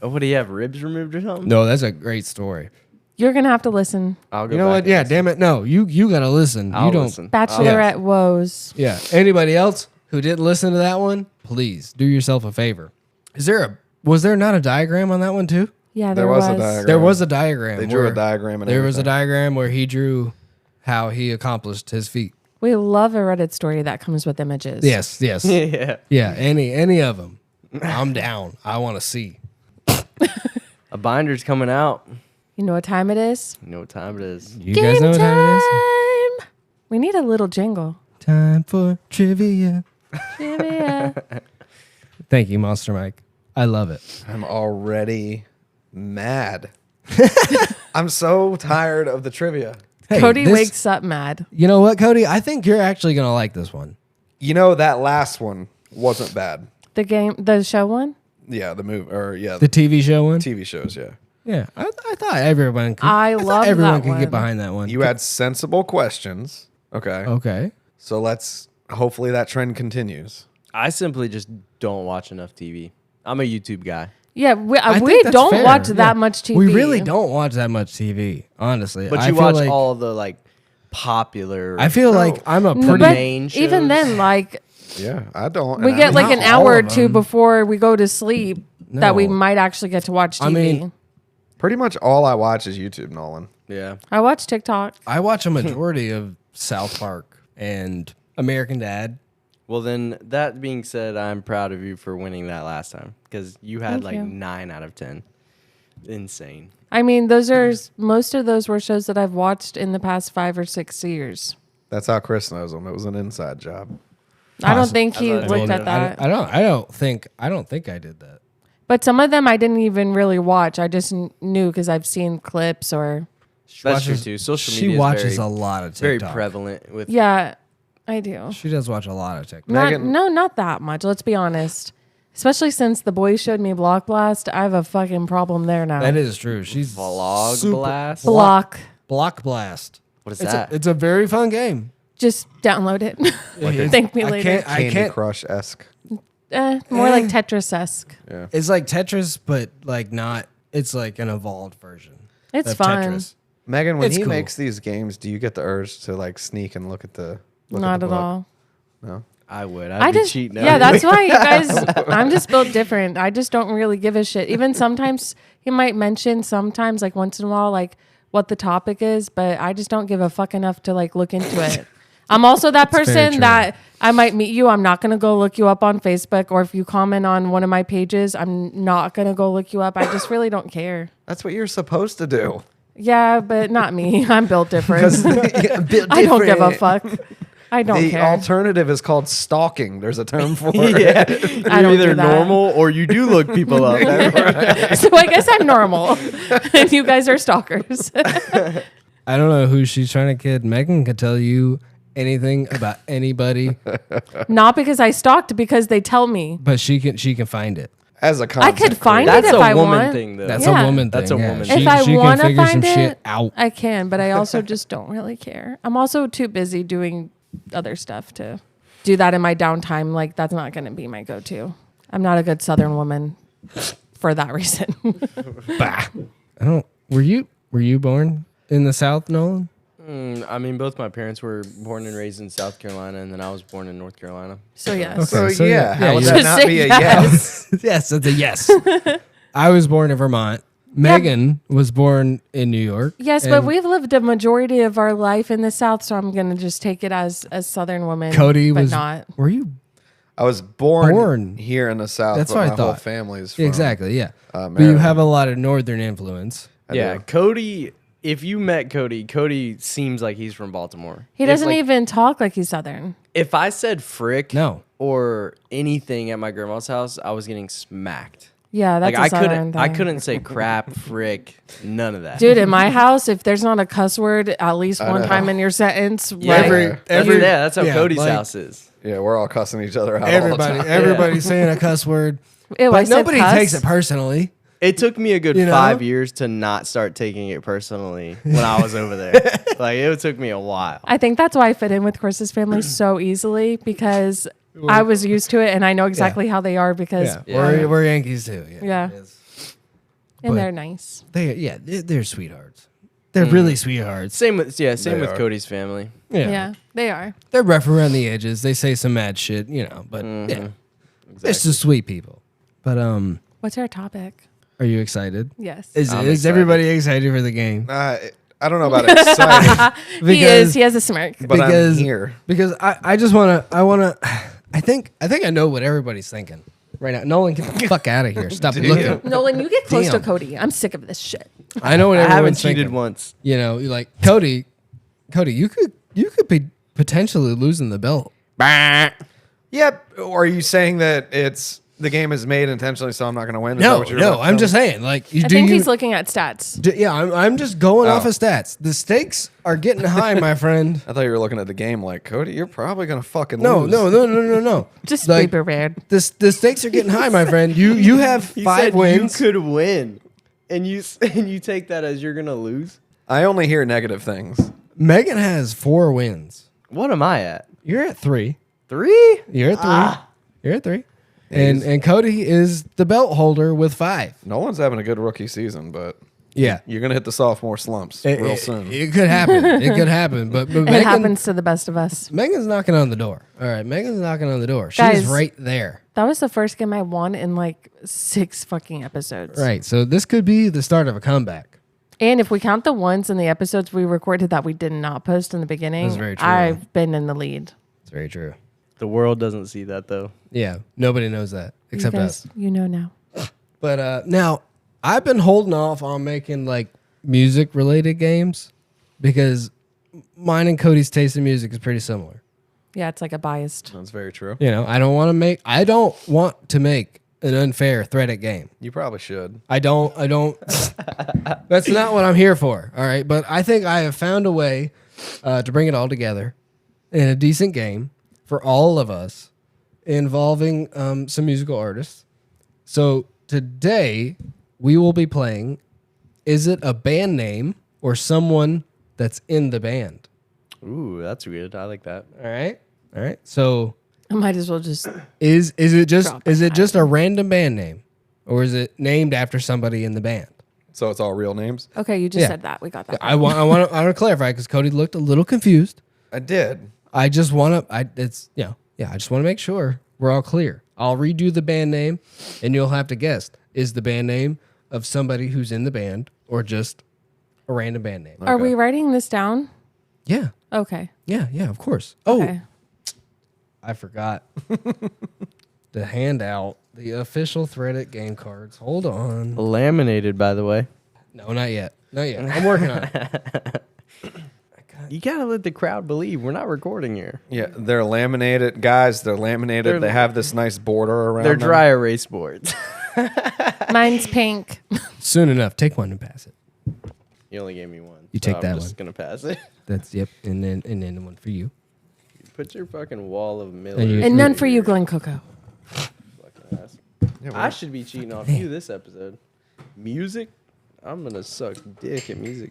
Oh, what do you have? Ribs removed or something? No, that's a great story. You're going to have to listen. I'll go. You know back what? and Yeah, listen. damn it. No, you gotta listen. I'll you don't. listen. Bachelorette woes. Yeah. Anybody else who didn't listen to that one, please do yourself a favor. Was there not a diagram on that one too? Yeah, There was a diagram. There was a diagram. They drew where- a diagram and There was a everything. diagram where he drew how he accomplished his feat. We love a Reddit story that comes with images. Yes, yes. Yeah. Yeah, any of them. I'm down. I want to see. A binder's coming out. You know what time it is? You know what time it is. You guys know what time it is? Time. We need a little jingle. Time for trivia. Trivia. Thank you, Monster Mike. I love it. I'm already mad. I'm so tired of the trivia. Hey, Cody this- wakes up mad. You know what, Cody? I think you're actually going to like this one. You know, that last one wasn't bad. The show one? Yeah, the movie, or yeah, The TV show one? TV shows, yeah. Yeah, I thought everyone could. I thought love everyone that could one. get behind that one. You had sensible questions. Okay. Okay. So hopefully that trend continues. I simply just don't watch enough TV. I'm a YouTube guy. Yeah, I we think that's don't fair. watch Yeah. that much TV. We really don't watch that much TV, honestly. But I you feel watch like, all of the like popular. I feel like I'm a No, pretty. but main even shows. then, like Yeah, I don't. we and get I'm like not an all hour or of two them. before we go to sleep that we No. might actually get to watch TV. I mean- pretty much all I watch is YouTube, Nolan. Yeah. I watch TikTok. I watch a majority of South Park and American Dad. Well, then that being said, I'm proud of you for winning that last time because you had Thank like you. 9 out of 10. Insane. I mean, those are most of those were shows that I've watched in the past 5 or 6 years. That's how Chris knows them. It was an inside job. I don't Awesome. think he That's what I looked told at you. that. I don't think I did that. But some of them I didn't even really watch. I just knew because I've seen clips or That's true watches- too. Social She media is watches very, a lot of very TikTok. prevalent with. yeah, I do. She does watch a lot of TikTok. Megan- Not that much. Let's be honest. Especially since the boys showed me Block Blast, I have a fucking problem there now. That is true. She's Vlog super- blast. Block. Block Blast. What is It's that? it's a very fun game. Just download it. It's- Thank me I later. can't. I Candy can't. Crush esque. More like Tetris-esque. Yeah. It's like Tetris, but like not. It's like an evolved version. It's of fun. Tetris. Megan, when It's he cool. makes these games, do you get the urge to like sneak and look at the? Not at all. No. I would. I I'd be just cheating. yeah, anyway. that's why you guys. I'm just built different. I just don't really give a shit. Even sometimes he might mention sometimes like once in a while like what the topic is, but I just don't give a fuck enough to like look into it. I'm also that very person true. that I might meet you. I'm not gonna go look you up on Facebook, or if you comment on one of my pages, I'm not gonna go look you up. I just really don't care. That's what you're supposed to do. Yeah, but not me. I'm built different. Built I don't give a different. fuck. I don't The care. alternative is called stalking. There's a term for it. Yeah. I You're don't either do that. normal or you do look people up. So I guess I'm normal, and you guys are stalkers. I don't know who she's trying to kid. Megan can tell you anything about anybody, Not because I stalked, because they tell me. but she can find it. As a I concept could find That's it if a I woman want. thing, though. That's Yeah. a woman thing. That's a yeah. woman She, thing. If I she can want to figure find some it, shit out. I can, but I also just don't really care. I'm also too busy doing other stuff to do that in my downtime. Like that's not going to be my go-to. I'm not a good Southern woman for that reason. Bah. I don't. Were you born in the South, Nolan? I mean, both my parents were born and raised in South Carolina, and then I was born in North Carolina. So yes. Okay. So, yeah, how would you- that Just not say be a yes. yes? Yes, that's a yes. I was born in Vermont. Megan was born in New York. Yes, but and we've lived a majority of our life in the South, so I'm going to just take it as a Southern woman. Cody but was. not. Were you? I was born Born. here in the South. That's but what I my whole thought. family's from, Exactly. Yeah. But you Maryland. have a lot of Northern influence. I Yeah, do. Cody. If you met Cody, Cody seems like he's from Baltimore. He If, doesn't like, even talk like he's Southern. If I said frick No. or anything at my grandma's house, I was getting smacked. Yeah, that's Like a I Southern couldn't, thing. I couldn't say crap, frick, none of that. Dude, in my house, if there's not a cuss word at least one know. time in your sentence, yeah, like, that's how yeah, Cody's like- house is. Yeah, we're all cussing each other out all the time. Everybody's saying a cuss word, ew, I but said nobody cuss. takes it personally. It took me a good You know? 5 years to not start taking it personally when I was over there. Like it took me a while. I think that's why I fit in with Chris's family so easily because I was used to it and I know exactly how they are because Yeah. We're Yankees too. Yeah. Yes. and but- they're nice. They're sweethearts. They're really sweethearts. Same with They with are. Cody's family. Yeah, they are. They're rough around the edges. They say some mad shit, but yeah, they're just sweet people. But What's our topic? Are you excited? Yes. Is excited. everybody excited for the game? I don't know about excited, He is. He has a smirk. but I'm here. Because I just want to, I think I know what everybody's thinking right now. Nolan, get the fuck out of here. Stop looking. Nolan, you get close to Damn. Cody. I'm sick of this shit. I know what I haven't everyone's cheated thinking. once. You know, you're like, Cody, you could be potentially losing the belt. Yep. Or are you saying that the game is made intentionally, so I'm not going to win? Is that No, what you're about to I'm tell just me? saying, like, I think he's looking at stats. Yeah, I'm just going off Oh. of stats. The stakes are getting high, my friend. I thought you were looking at the game like, Cody, you're probably going to fucking No, lose. no. Just Like, be prepared. the stakes are getting high, my friend. You have He 5 said wins. You could win, and you take that as you're gonna lose. I only hear negative things. Megan has 4 wins. What am I at? You're at 3. 3? You're at 3. You're at 3. And Cody is the belt holder with 5. Nolan's having a good rookie season, but Yeah. you're going to hit the sophomore slumps real soon. It could happen. It could happen. But It Megan, happens to the best of us. Megan's knocking on the door. All right. Megan's knocking on the door. She's Guys. right there. That was the first game I won in like 6 fucking episodes. Right. So this could be the start of a comeback. And if we count the ones in the episodes we recorded that we did not post in the beginning, That's very true. I've been in the lead. It's very true. The world doesn't see that though. Yeah. Nobody knows that except you us. guys, you know now. But now I've been holding off on making like music related games because mine and Cody's taste in music is pretty similar. Yeah, it's like a biased. That's very true. You know, I don't want to make an unfair Threddit game. You probably should. I don't that's not what I'm here for. All right. But I think I have found a way to bring it all together in a decent game for all of us involving some musical artists. So today we will be playing, is it a band name or someone that's in the band? Ooh, that's good. I like that. All right. All right. So I might as well just. is it just Drop is it just a random band name or is it named after somebody in the band? So it's all real names? Okay, you just Yeah. said that. We got that. I want to clarify because Cody looked a little confused. I did. I just want to. I just want to make sure we're all clear. I'll redo the band name, and you'll have to guess: is the band name of somebody who's in the band, or just a random band name? Are we writing this down? Yeah, Okay. yeah, of course. Oh, Okay. I forgot to hand out the official Threddit game cards. Hold on. Laminated, by the way. No, not yet. Not yet. I'm working on it. You gotta let the crowd believe we're not recording here. Yeah, they're laminated. Guys, they're laminated. They have this nice border around They're them. dry erase boards. Mine's pink. Soon enough. Take one and pass it. You only gave me one. You take that I'm one. just gonna pass it. That's yep. And then one for you. Put your fucking wall of Miller. And you- And none for you, Glen Coco. Fucking ass. I should be cheating off you this episode. Music? I'm gonna suck dick at music.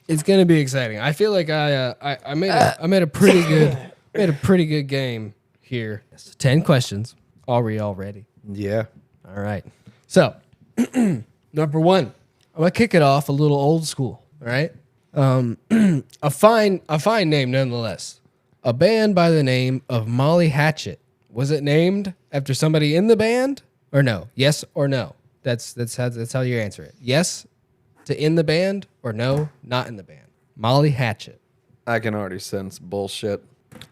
It's gonna be exciting. I feel like I made a pretty good game here. 10 questions. Are we all ready? Yeah. All right. So number 1, I'm gonna kick it off a little old school. All right. A fine name nonetheless. A band by the name of Molly Hatchet. Was it named after somebody in the band or no? Yes or no? That's how you answer it. Yes to in the band or no, not in the band. Molly Hatchet. I can already sense bullshit.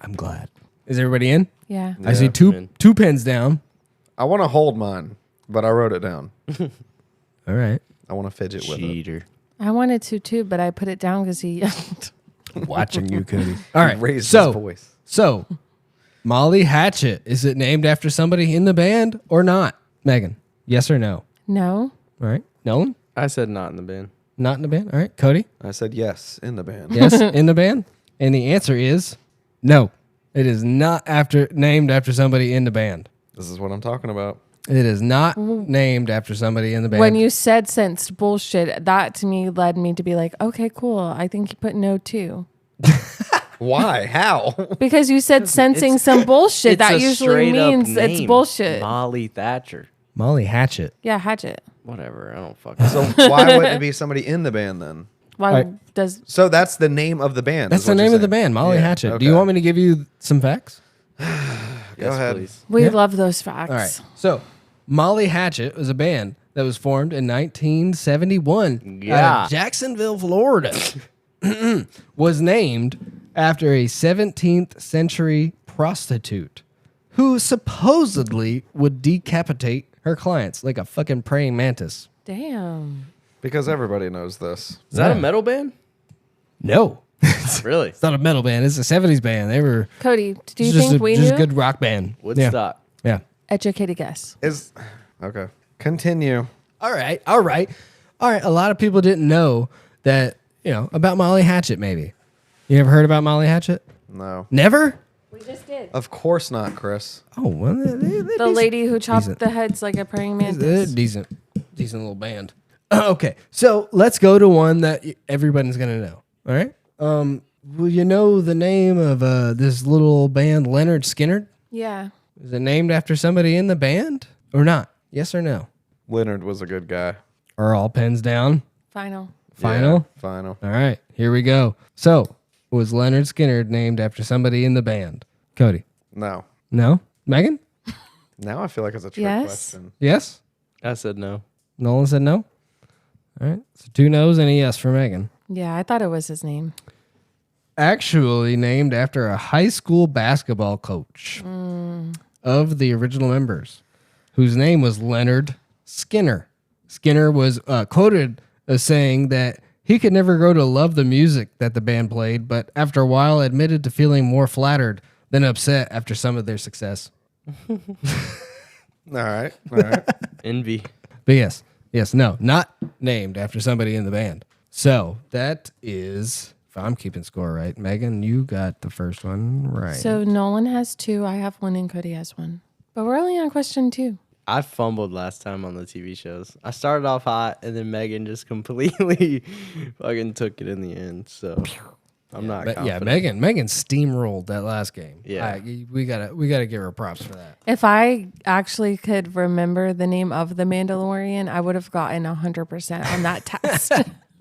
I'm glad. Is everybody in? Yeah. I see I'm in. two pens down. I want to hold mine, but I wrote it down. All right. I want to fidget with it. Cheater. I wanted to too, but I put it down because he yelled. Watching you, Cody. All right. Raised so, his voice. So, Molly Hatchet, is it named after somebody in the band or not? Megan, yes or no? No. All right. Nolan, I said not in the band. not in the band. All right. Cody, I said yes in the band. yes, in the band. And the answer is no. It is not named after somebody in the band. This is what I'm talking about. It is not named after somebody in the band. When you said sensed bullshit, that to me led me to be like, okay, cool. I think you put no too. Why? How? Because you said sensing some bullshit. That usually means it's bullshit. Molly Thatcher. Molly Hatchet. Yeah, Hatchet. Whatever. I don't fucking. So why wouldn't it be somebody in the band then? Why Alright. does So that's the name of the band. That's is the what you're name of the saying. band, Molly Yeah, Hatchet. Do okay. you want me to give you some facts? Go ahead. Please. we Yeah. love those facts? All right. So, Molly Hatchet was a band that was formed in 1971 out Yeah. of Jacksonville, Florida, was named after a 17th century prostitute who supposedly would decapitate her clients like a fucking praying mantis. Damn. Because everybody knows this. Is that a Yeah. metal band? No, Really? it's not a metal band. It's a 70s band. They were Cody, do you just think a, we just knew? a good rock band. Woodstock. Yeah. Educated guess. Is okay. Continue. All right. A lot of people didn't know that, about Molly Hatchet, maybe. You ever heard about Molly Hatchet? No. Never? We just did. Of course not, Chris. Oh, well, The lady who chopped decent. the heads like a praying they're mantis. decent little band. Okay, so let's go to one that everybody's going to know. All right? Will you know the name of this little band, Leonard Skinner? Yeah. Is it named after somebody in the band or not? Yes or no? Leonard was a good guy. Are all pens down? Final. Final? Yeah, final. All right, here we go. So, was Leonard Skinner named after somebody in the band? Cody? No. No? Megan? Now I feel like it's a trick Yes. question. Yes? I said no. Nolan said no? All right, so 2 no's and a yes for Megan. Yeah, I thought it was his name. Actually named after a high school basketball coach of the original members, whose name was Leonard Skinner. Skinner was quoted as saying that he could never grow to love the music that the band played, but after a while admitted to feeling more flattered than upset after some of their success. All right. All right. Envy. But yes, no, not named after somebody in the band. So that is, if I'm keeping score right, Megan, you got the first one right. So Nolan has 2, I have 1, and Cody has 1. But we're only on question 2. I fumbled last time on the TV shows. I started off hot, and then Megan just completely fucking took it in the end. So I'm not confident. Megan steamrolled that last game. Yeah. We gotta give her props for that. If I actually could remember the name of the Mandalorian, I would have gotten 100% on that test.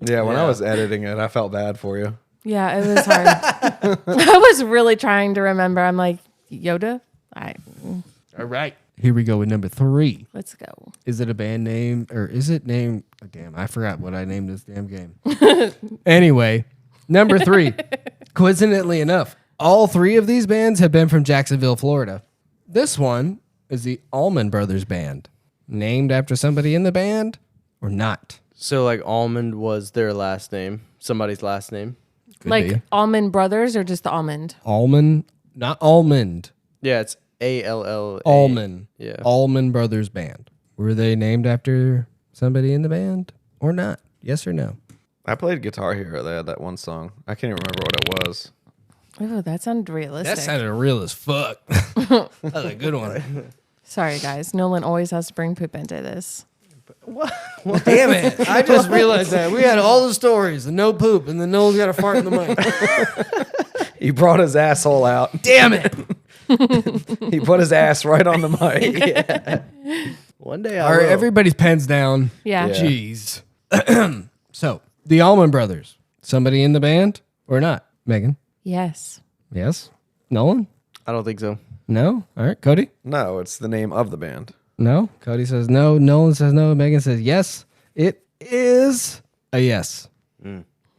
Yeah, when I Yeah. was editing it, I felt bad for you. Yeah, it was hard. I was really trying to remember. I'm like, Yoda? All right. Here we go with number 3. Let's go. Is it a band name or is it named? Oh, damn, I forgot what I named this damn game. Anyway, number 3. Coincidentally enough, all 3 of these bands have been from Jacksonville, Florida. This one is the Allman Brothers Band, named after somebody in the band or not. So like Almond was their last name, somebody's last name. Could Like be. Almond Brothers or just the almond? Allman, not Almond. Yeah, it's ALL. Allman. Yeah. Allman Brothers Band. Were they named after somebody in the band or not? Yes or no? I played Guitar Hero. They had that one song. I can't even remember what it was. Oh, that sounded realistic. That sounded real as fuck. That was a good one. Sorry, guys. Nolan always has to bring poop into this. Damn it. I just realized that. We had all the stories, the no poop, and then Noel's got a fart in the mic. He brought his asshole out. Damn it. He put his ass right on the mic. One day All right, everybody's pens down. Yeah. Yeah. Jeez. So, the Allman Brothers. Somebody in the band or not? Megan? Yes. Yes? Nolan? I don't think so. No? All right, Cody? No, it's the name of the band. No. Cody says no. Nolan says no. Megan says yes. It is a yes.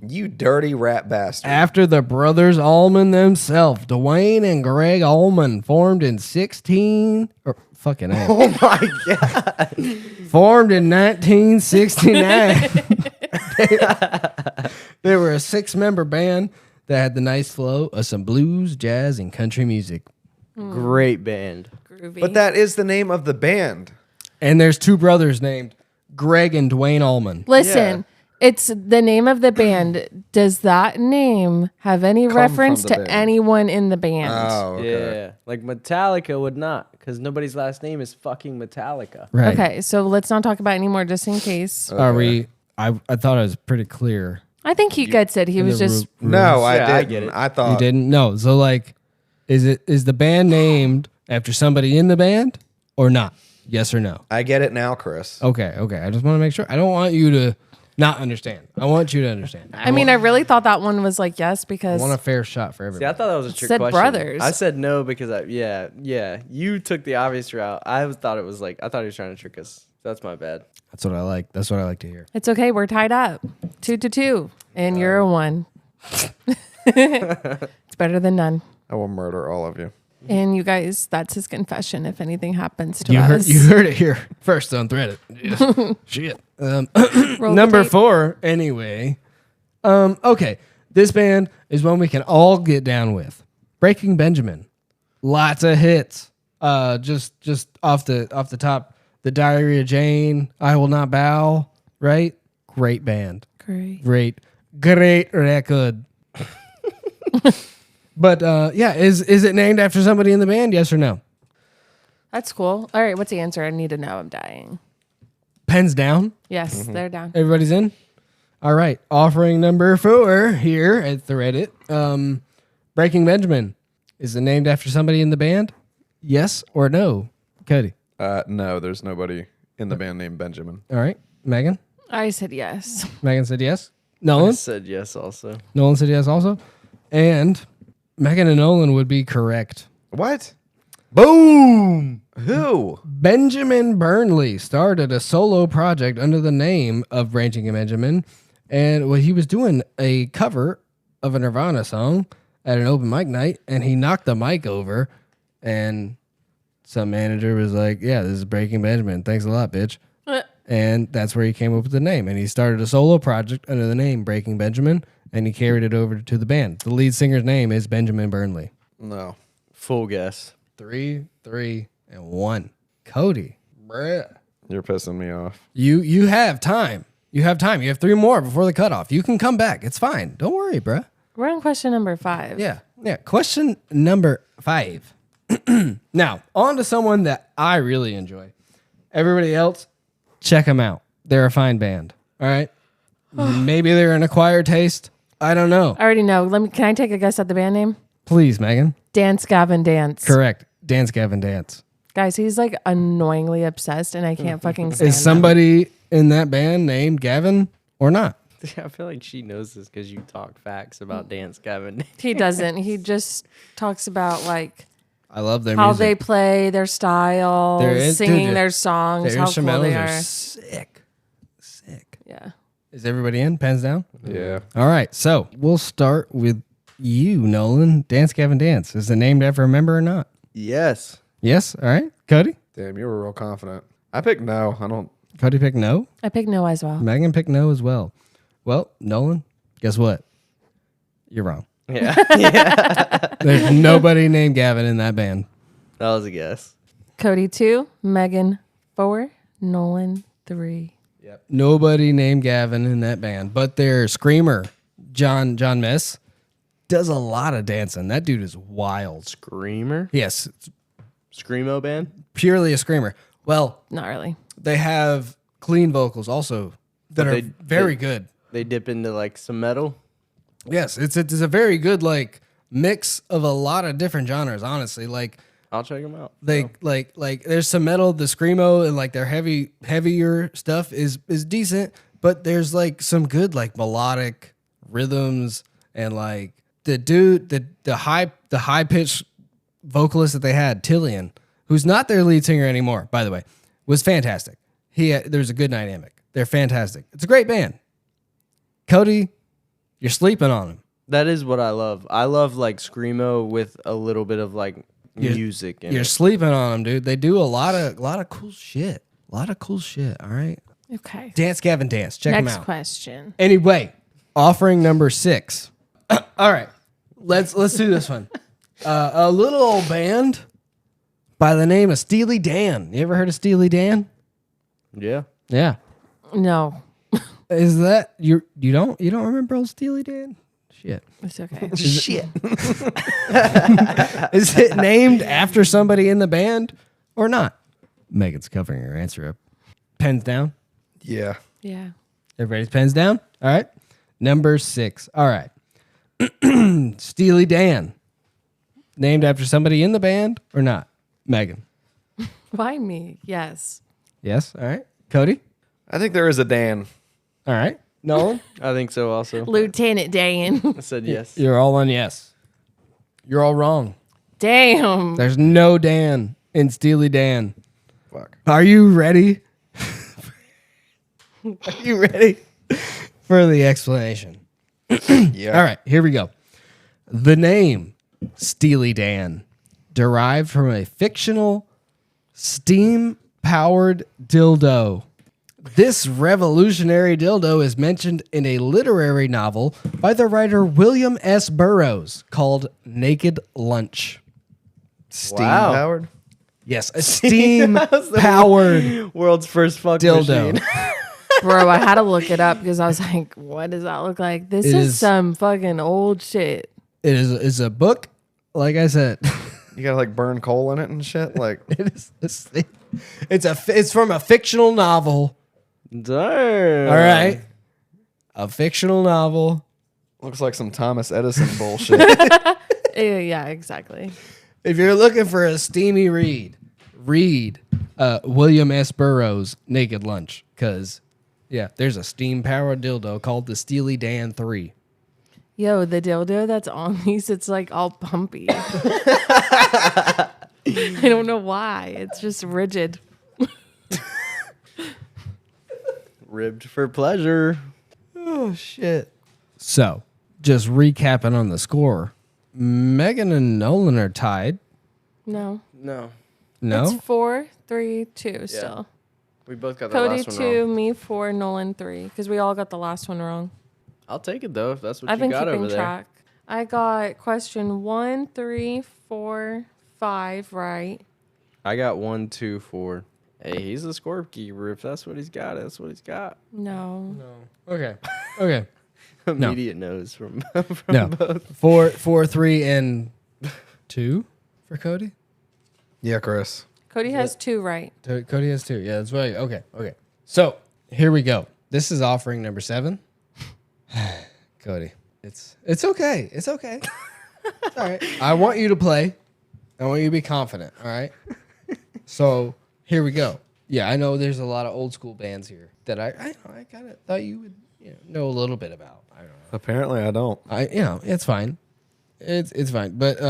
You dirty rat bastard. After the brothers Allman themselves, Dwayne and Greg Allman formed in 16 or fucking A. Oh my god. Formed in 1969. They were a 6-member band that had the nice flow of some blues, jazz, and country music. Great band. Groovy. But that is the name of the band. And there's 2 brothers named Greg and Dwayne Allman. Listen, it's the name of the band. Does that name have any Come reference from the to band. anyone in the band? Oh, okay. Yeah. Like Metallica would not, because nobody's last name is fucking Metallica. Right. Okay, so let's not talk about it anymore just in case. Are we? I thought it was pretty clear. I think he gets it. He in was the just No, I Yeah, didn't. I get it. I You thought didn't? No. So like, is the band named after somebody in the band or not? Yes or no? I get it now, Chris. Okay. I just want to make sure. I don't want you to not understand. I want you to understand. I mean, I really thought that one was like yes I because want a fair shot for See, everybody. I thought that was a trick Said question. brothers. I said no because you took the obvious route. I thought he was trying to trick us. That's my bad. That's what I like. That's what I like to hear. It's okay. We're tied up 2-2, and you're a 1. It's better than none. I will murder all of you. And you guys, that's his confession if anything happens to You us. heard it here first on Threddit. Yeah. Shit. Roll the Number tape. 4, anyway. Okay. This band is one we can all get down with. Breaking Benjamin. Lots of hits. Just off the top. The Diary of Jane. I Will Not Bow. Right? Great band. Great. Great record. But yeah, is it named after somebody in the band? Yes or no? That's cool. All right, what's the answer? I need to know. I'm dying. Pens down. Yes, they're down. Everybody's in? All right. Offering number 4 here at Threddit. Breaking Benjamin. Is it named after somebody in the band? Yes or no? Cody. No, there's nobody in the band named Benjamin. All right. Megan? I said yes. Megan said yes. I Nolan? said yes also. Nolan said yes also. And Megan and Nolan would be correct. What? Boom! Who? Benjamin Burnley started a solo project under the name of Breaking Benjamin. And what he was doing a cover of a Nirvana song at an open mic night, and he knocked the mic over, and some manager was like, "Yeah, this is Breaking Benjamin. Thanks a lot, bitch." And that's where he came up with the name. And he started a solo project under the name Breaking Benjamin, and he carried it over to the band. The lead singer's name is Benjamin Burnley. No. Full guess. 3, 3, and 1. Cody, bruh. You're pissing me off. You have time. You have time. You have 3 more before the cutoff. You can come back. It's fine. Don't worry, bruh. We're on question number 5. Yeah. Question number 5. Now, on to someone that I really enjoy. Everybody else, check them out. They're a fine band. All right. Maybe they're an acquired taste. I don't know. I already know. Can I take a guess at the band name? Please, Megan. Dance Gavin Dance. Correct. Dance Gavin Dance. Guys, he's like annoyingly obsessed, and I can't fucking stand Is somebody in that band named Gavin or not? I feel like she knows this because you talk facts about Dance Gavin. him. He doesn't. He just talks about like I love their how music. they play, their style, singing dude, their songs, Their how cool instrumentals they are are. sick. Sick. Yeah. Is everybody in? Pens down? Yeah. All right. So we'll start with you, Nolan. Dance Gavin Dance. Is it named after a member or not? Yes. Yes. All right. Cody? Damn, you were real confident. I picked no. I don't. Cody picked no. I picked no as well. Megan picked no as well. Well, Nolan, guess what? You're wrong. Yeah. There's nobody named Gavin in that band. That was a guess. Cody 2, Megan 4, Nolan 3. Yep. Nobody named Gavin in that band, but their screamer, John Mess, does a lot of dancing. That dude is wild. Screamer? Yes, it's Screamo band? purely a screamer. Well, Not really. they have clean vocals also that But are they- very good. They dip into like some metal. Yes, it's a very good like mix of a lot of different genres. Honestly, like I'll check them out. like there's some metal, the screamo, and like their heavier stuff is decent, but there's like some good like melodic rhythms and like the high pitched vocalist that they had, Tillian, who's not their lead singer anymore, by the way, was fantastic. There's a good dynamic. They're fantastic. It's a great band. Cody, you're sleeping on them. That is what I love. I love like screamo with a little bit of like music in You're it. sleeping on them, dude. They do a lot of cool shit. A lot of cool shit. All right. Okay. Dance Gavin Dance. Check them Next out. question. Anyway, offering number 6. All right. Let's do this one. A little old band by the name of Steely Dan. You ever heard of Steely Dan? Yeah. Yeah. No, Is that you don't remember old Steely Dan? Shit. it's okay. Shit. Is it named after somebody in the band or not? Megan's covering her answer up. Pens down. Yeah. Yeah. Everybody's pens down. All right. Number 6. All right. Steely Dan. Named after somebody in the band or not? Megan. Why me? Yes. Yes. All right. Cody. I think there is a Dan. All right. Nolan. I think so also. Lieutenant Dan. I said yes. You're all on yes. You're all wrong. Damn. There's no Dan in Steely Dan. Fuck. Are you ready Are you ready for the explanation? Yeah. All right, here we go. The name Steely Dan derived from a fictional steam-powered dildo. This revolutionary dildo is mentioned in a literary novel by the writer William S. Burroughs called Naked Lunch. Steam Wow. powered. Yes, a steam-powered World's first fuck dildo. machine. Bro, I had to look it up because I was like, what does that look like? This It is is- some fucking old shit. It is a book, like I said. You gotta like burn coal in it and shit. Like It is. It's from a fictional novel. Damn. All right, a fictional novel. looks like some Thomas Edison bullshit. Yeah, exactly. If you're looking for a steamy read William S. Burroughs' Naked Lunch, because there's a steam powered dildo called the Steely Dan 3. Yo, the dildo that's on these, it's like all pumpy. I don't know why. It's just rigid. Ribbed for pleasure. Oh shit! So, just recapping on the score, Megan and Nolan are tied. No. No. No, It's 4-3-2 still. We both got the Cody last one 2, wrong. me 4, Nolan 3. Because we all got the last one wrong. I'll take it though if that's what I've you been got over keeping there. track. I got question 1, 3, 4, 5 right. I got 1, 2, 4. Hey, he's a scorekeeper. If that's what he's got, that's what he's got. No. okay. Immediate nose from No, both. 4, 3, and 2 for Cody. Yeah, Chris. Cody has 2 right. Cody has 2. Yeah, that's right. Okay. So here we go. This is offering number 7. Cody, it's okay. It's okay. It's all right. I want you to play. I want you to be confident. All right. So here we go. Yeah, I know there's a lot of old school bands here that I kind of thought you would know a little bit about. I don't know. Apparently, I don't. It's fine. It's fine. But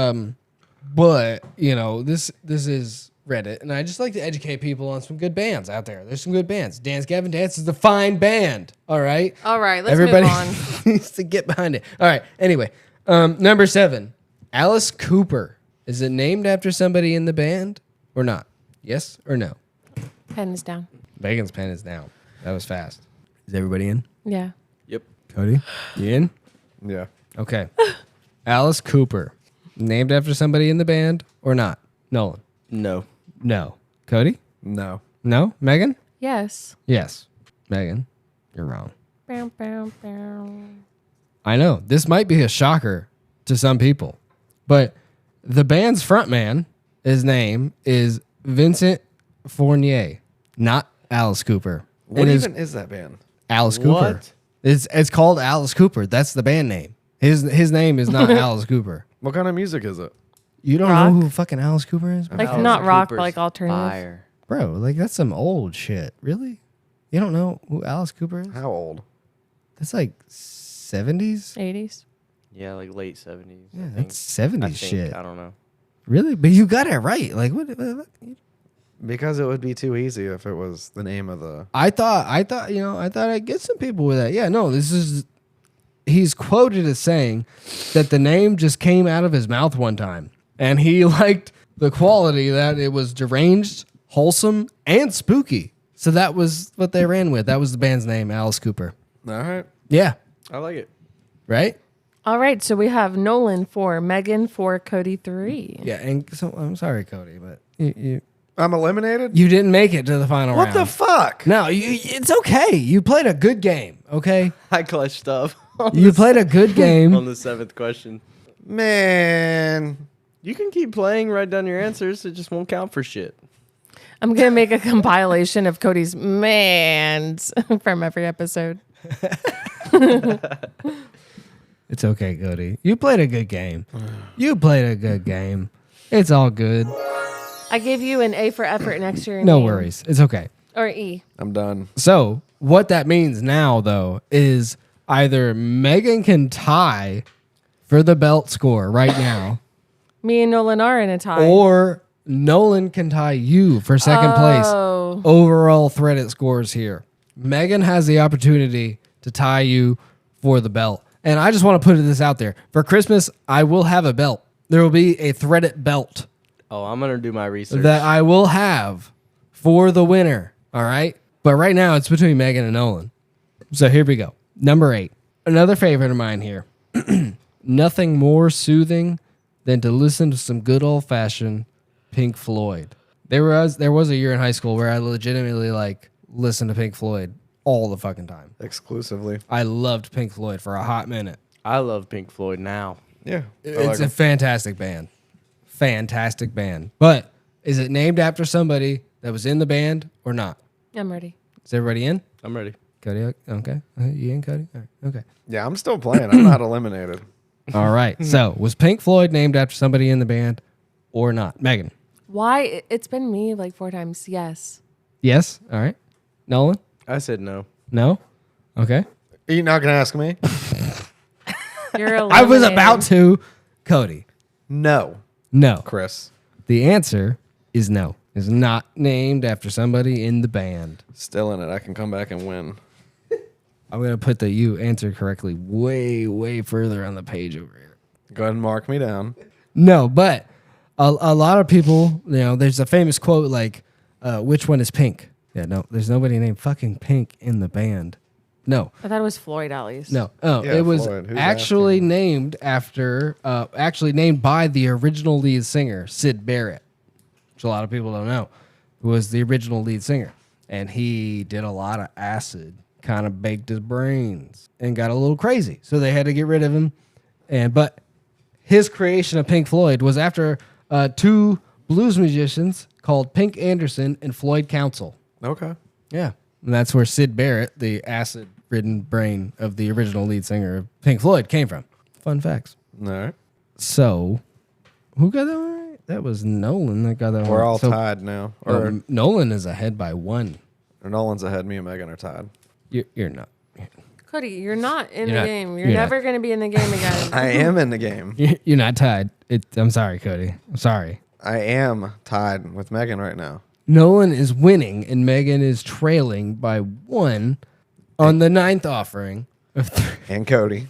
this is Reddit, and I just like to educate people on some good bands out there. There's some good bands. Dance Gavin Dance is a fine band. All right. All right, let's Everybody move on. needs to get behind it. All right. Anyway, number 7, Alice Cooper. Is it named after somebody in the band or not? Yes or no? Pen is down. Megan's pen is down. That was fast. Is everybody in? Yeah. Yep. Cody, you in? Yeah. Okay. Alice Cooper. Named after somebody in the band or not? Nolan. No. No. Cody? No. No. Megan? Yes. Yes. Megan, you're wrong. Bow, bow, bow. I know. This might be a shocker to some people, but the band's frontman, his name is Vincent Fournier, not Alice Cooper. What It is even is that band? Alice Cooper. What? It's called Alice Cooper. That's the band name. His name is not Alice Cooper. What kind of music is it? You don't Rock? know who fucking Alice Cooper is? Like Alice not rock, but Cooper's like alternative. Fire. Bro, like that's some old shit. Really? You don't know who Alice Cooper is? How old? That's like 70s? 80s. Yeah, like late 70s. Yeah, I think. that's 70s I think. shit. I don't know. Really? But you got it right. Like what? Because it would be too easy if it was the name of the. I thought I'd get some people with that. Yeah, no, he's quoted as saying that the name just came out of his mouth one time. And he liked the quality that it was deranged, wholesome, and spooky. So that was what they ran with. That was the band's name, Alice Cooper. All right. Yeah. I like it. Right? All right, so we have Nolan 4, Megan 4, Cody 3. Yeah, and so I'm sorry, Cody, but you I'm eliminated? you didn't make it to the final What round. the fuck? No, it's okay. You played a good game, okay? I clutched up on You played a good on game. the 7th question. Man. You can keep playing, write down your answers. It just won't count for shit. I'm going to make a compilation of Cody's mans from every episode. It's okay, Cody. You played a good game. You played a good game. It's all good. I gave you an A for effort next to your No name. worries. It's okay. Or E. I'm done. So, what that means now, though, is either Megan can tie for the belt score right now, Me and Nolan are in a tie. or Nolan can tie you for second place Oh. overall Threddit scores here. Magen has the opportunity to tie you for the belt. And I just want to put this out there. For Christmas, I will have a belt. There will be a Threddit belt Oh, I'm going to do my research. that I will have for the winner. All right? But right now, it's between Magen and Nolan. So here we go. Number 8. Another favorite of mine here. Nothing more soothing than to listen to some good old-fashioned Pink Floyd. There was a year in high school where I legitimately listened to Pink Floyd all the fucking time. Exclusively. I loved Pink Floyd for a hot minute. I love Pink Floyd now. Yeah. It's a fantastic band. Fantastic band. But is it named after somebody that was in the band or not? I'm ready. Is everybody in? I'm ready. Cody, okay. You in, Cody? All right. Okay. Yeah, I'm still playing. I'm not eliminated. All right. So, was Pink Floyd named after somebody in the band or not? Magen? Why? It's been me like 4 times. Yes. Yes? All right. Nolan? I said no. No? Okay. Are you not going to ask me? You're I was about to. Cody? No, No. Chris. The answer is no. Is not named after somebody in the band. Still in it. I can come back and win. I'm going to put the you answered correctly way, way further on the page over here. Go ahead and mark me down. No, but a lot of people, there's a famous quote like, which one is Pink? Yeah, no, there's nobody named fucking Pink in the band. No. I thought it was Floyd at least. No. Oh, Yeah, it was Floyd. Who's actually asking? named after, named by the original lead singer, Syd Barrett, which a lot of people don't know, who was the original lead singer. And he did a lot of acid, kind of baked his brains, and got a little crazy. So they had to get rid of him. But his creation of Pink Floyd was after 2 blues musicians called Pink Anderson and Floyd Council. Okay. Yeah. And that's where Syd Barrett, the acid-ridden brain of the original lead singer of Pink Floyd, came from. Fun facts. All right. So, who got that one right? That was Nolan that got that one. We're all So, tied now. Or Nolan is ahead by 1. Nolan's ahead. Me and Megan are tied. You're not. Cody, you're not in You're the not- game. You're you're never going to be in the game again. I am in the game. You're not tied. I'm sorry, Cody. I'm sorry. I am tied with Megan right now. Nolan is winning, and Magen is trailing by 1 on the 9th offering of And Cody.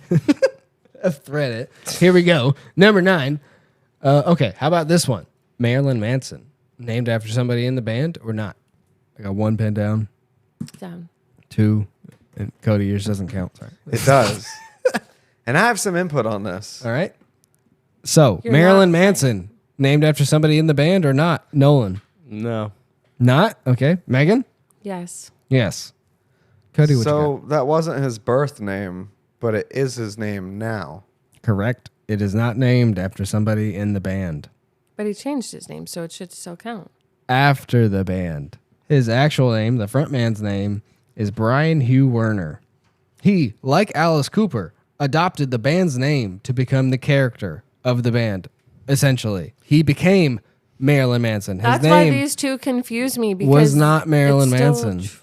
Threddit. Here we go. Number 9. Okay, how about this one? Marilyn Manson. Named after somebody in the band or not? I got 1 pen down. Down. 2. And Cody, yours doesn't count. Sorry. It does. And I have some input on this. All right. So, You're Marilyn not- Manson. Named after somebody in the band or not? Nolan. No. Not? Okay. Megan? Yes. Yes. Cody, what you So that wasn't his birth name, but it is his name now. got? Correct. It is not named after somebody in the band. But he changed his name, so it should still count. After the band. His actual name, the frontman's name, is Brian Hugh Werner. He, like Alice Cooper, adopted the band's name to become the character of the band, essentially. He became Marilyn Manson. His That's why name these two confuse me because was not Marilyn it's still Manson,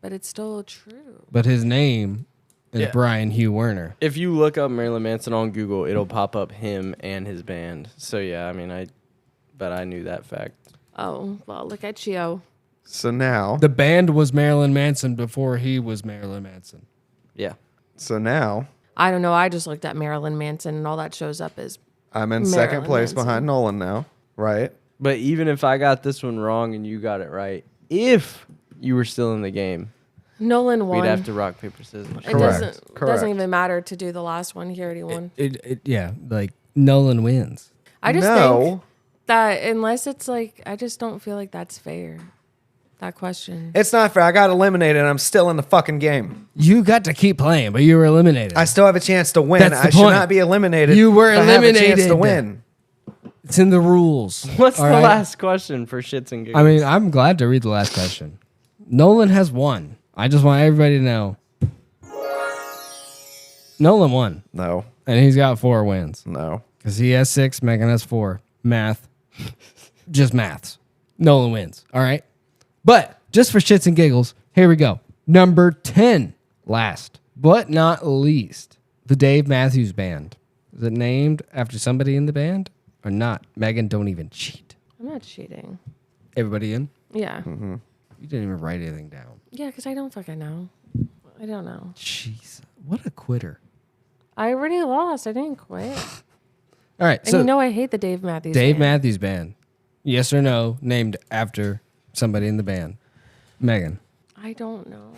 but it's still true. but his name is Yeah. Brian Hugh Werner. If you look up Marilyn Manson on Google, it'll pop up him and his band. So yeah, I mean, I knew that fact. Oh, well, look at you. So now, The band was Marilyn Manson before he was Marilyn Manson. Yeah. I don't know. I just looked at Marilyn Manson and all that shows up is I'm in Marilyn second place Manson. behind Nolan now, right? But even if I got this one wrong and you got it right, if you were still in the game, Nolan won. we'd have to rock, paper, scissors. It Correct. doesn't Correct. even matter to do the last one. He already won. Yeah, like Nolan wins. I just think No, that unless it's like, I just don't feel like that's fair. That question. it's not fair. I got eliminated and I'm still in the fucking game. You got to keep playing, but you were eliminated. I still have a chance to win. That's the I should point. not be eliminated. You were if I have a chance eliminated. to win. It's in the rules. What's All the right? last question for shits and giggles? I mean, I'm glad to read the last question. Nolan has won. I just want everybody to know. Nolan won, No, and he's got 4 wins. no. Because he has 6, Megan has 4. Math. Just maths. Nolan wins. All right. But just for shits and giggles, here we go. Number 10. Last but not least, the Dave Matthews Band. Is it named after somebody in the band or not? Megan, don't even cheat. I'm not cheating. Everybody in? Yeah. You didn't even write anything down. Yeah, because I don't fucking know. I don't know. Jeez, what a quitter. I already lost. I didn't quit. All right, And so you know I hate the Dave Matthews Dave Band. Matthews Band. Yes or no, named after somebody in the band. Megan. I don't know.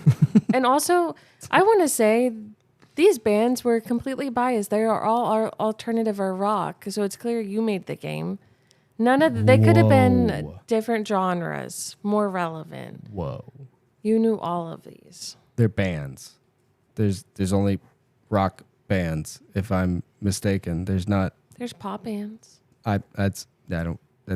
And also, I want to say these bands were completely biased. They are all alternative or rock. So it's clear you made the game. None of they could have been Whoa. different genres, more relevant. Whoa. You knew all of these. They're bands. There's only rock bands, if I'm mistaken. There's not. There's pop bands. That's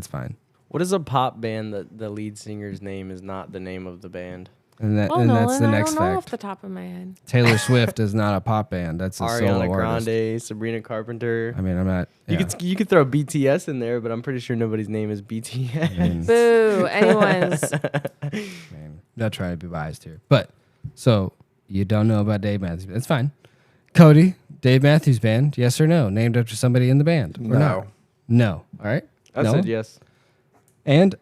fine. What is a pop band that the lead singer's name is not the name of the band? And Well, and Nolan, that's the I next don't know off fact. the top of my head. Taylor Swift is not a pop band. That's a solo Ariana artist. Grande, Sabrina Carpenter. I mean, I'm not. You yeah. could throw BTS in there, but I'm pretty sure nobody's name is BTS. I mean, Boo. Anyone's. man, not trying to be biased here. But, so, you don't know about Dave Matthews. That's fine. Cody, Dave Matthews Band, yes or no? Named after somebody in the band? Or No. not? No. All right. I No? said yes. And,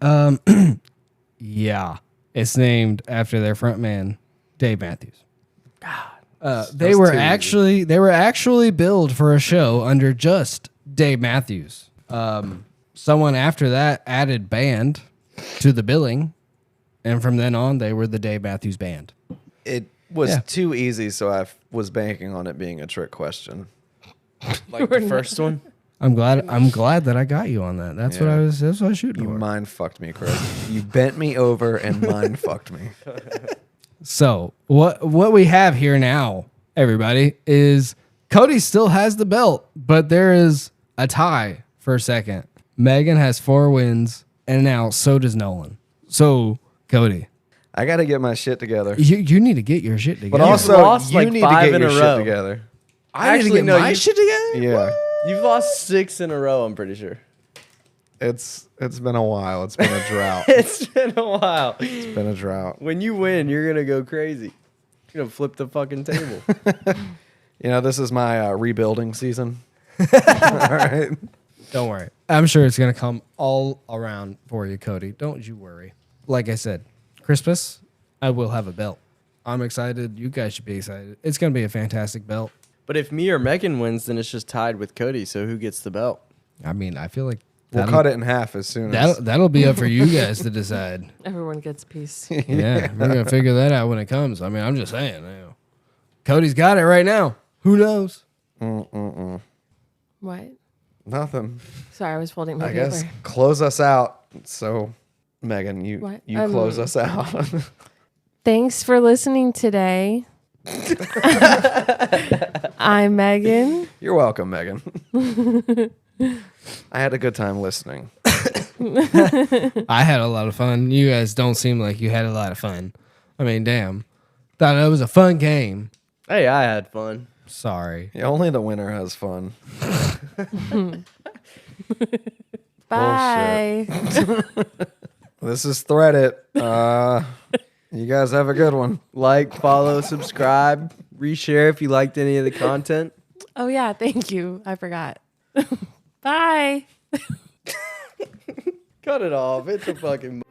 yeah, it's named after their front man, Dave Matthews. God. They were actually billed for a show under just Dave Matthews. Someone after that added band to the billing, and from then on, they were the Dave Matthews Band. It was Yeah. too easy, so I was banking on it being a trick question. Like the first one? I'm glad that I got you on that. That's what Yeah. I was shooting You for. mind fucked me, Chris. You bent me over and mind fucked me. So what we have here now, everybody, is Cody still has the belt, but there is a tie for second. Megan has 4 wins, and now so does Nolan. So Cody, I got to get my shit together. you need to get your shit together. But also, lost you like need 5 to get in your a shit row. together. I need to get my shit together. Yeah. You've lost 6 in a row, I'm pretty sure. It's been a while. It's been a drought. It's been a while. It's been a drought. When you win, you're going to go crazy. You're going to flip the fucking table. You know, this is my rebuilding season. All right. Don't worry. I'm sure it's going to come all around for you, Cody. Don't you worry. Like I said, Christmas, I will have a belt. I'm excited. You guys should be excited. It's going to be a fantastic belt. But if me or Megan wins, then it's just tied with Cody. So who gets the belt? I mean, I feel like We'll cut it in half as soon as. that'll be up for you guys to decide. Everyone gets a piece. Yeah, we're going to figure that out when it comes. I mean, I'm just saying. You know. Cody's got it right now. Who knows? What? Nothing. Sorry, I was folding my I paper. guess close us out. So, Megan, you What? close us out. Thanks for listening today. I'm Megan. You're welcome, Megan. I had a good time listening. I had a lot of fun. You guys don't seem like you had a lot of fun. I mean, damn. Thought it was a fun game. Hey, I had fun. Sorry. Yeah, only the winner has fun. Bye. This is Threddit. You guys have a good one. Like, follow, subscribe, reshare if you liked any of the content. Oh, yeah. Thank you. I forgot. Bye. Cut it off. It's a fucking...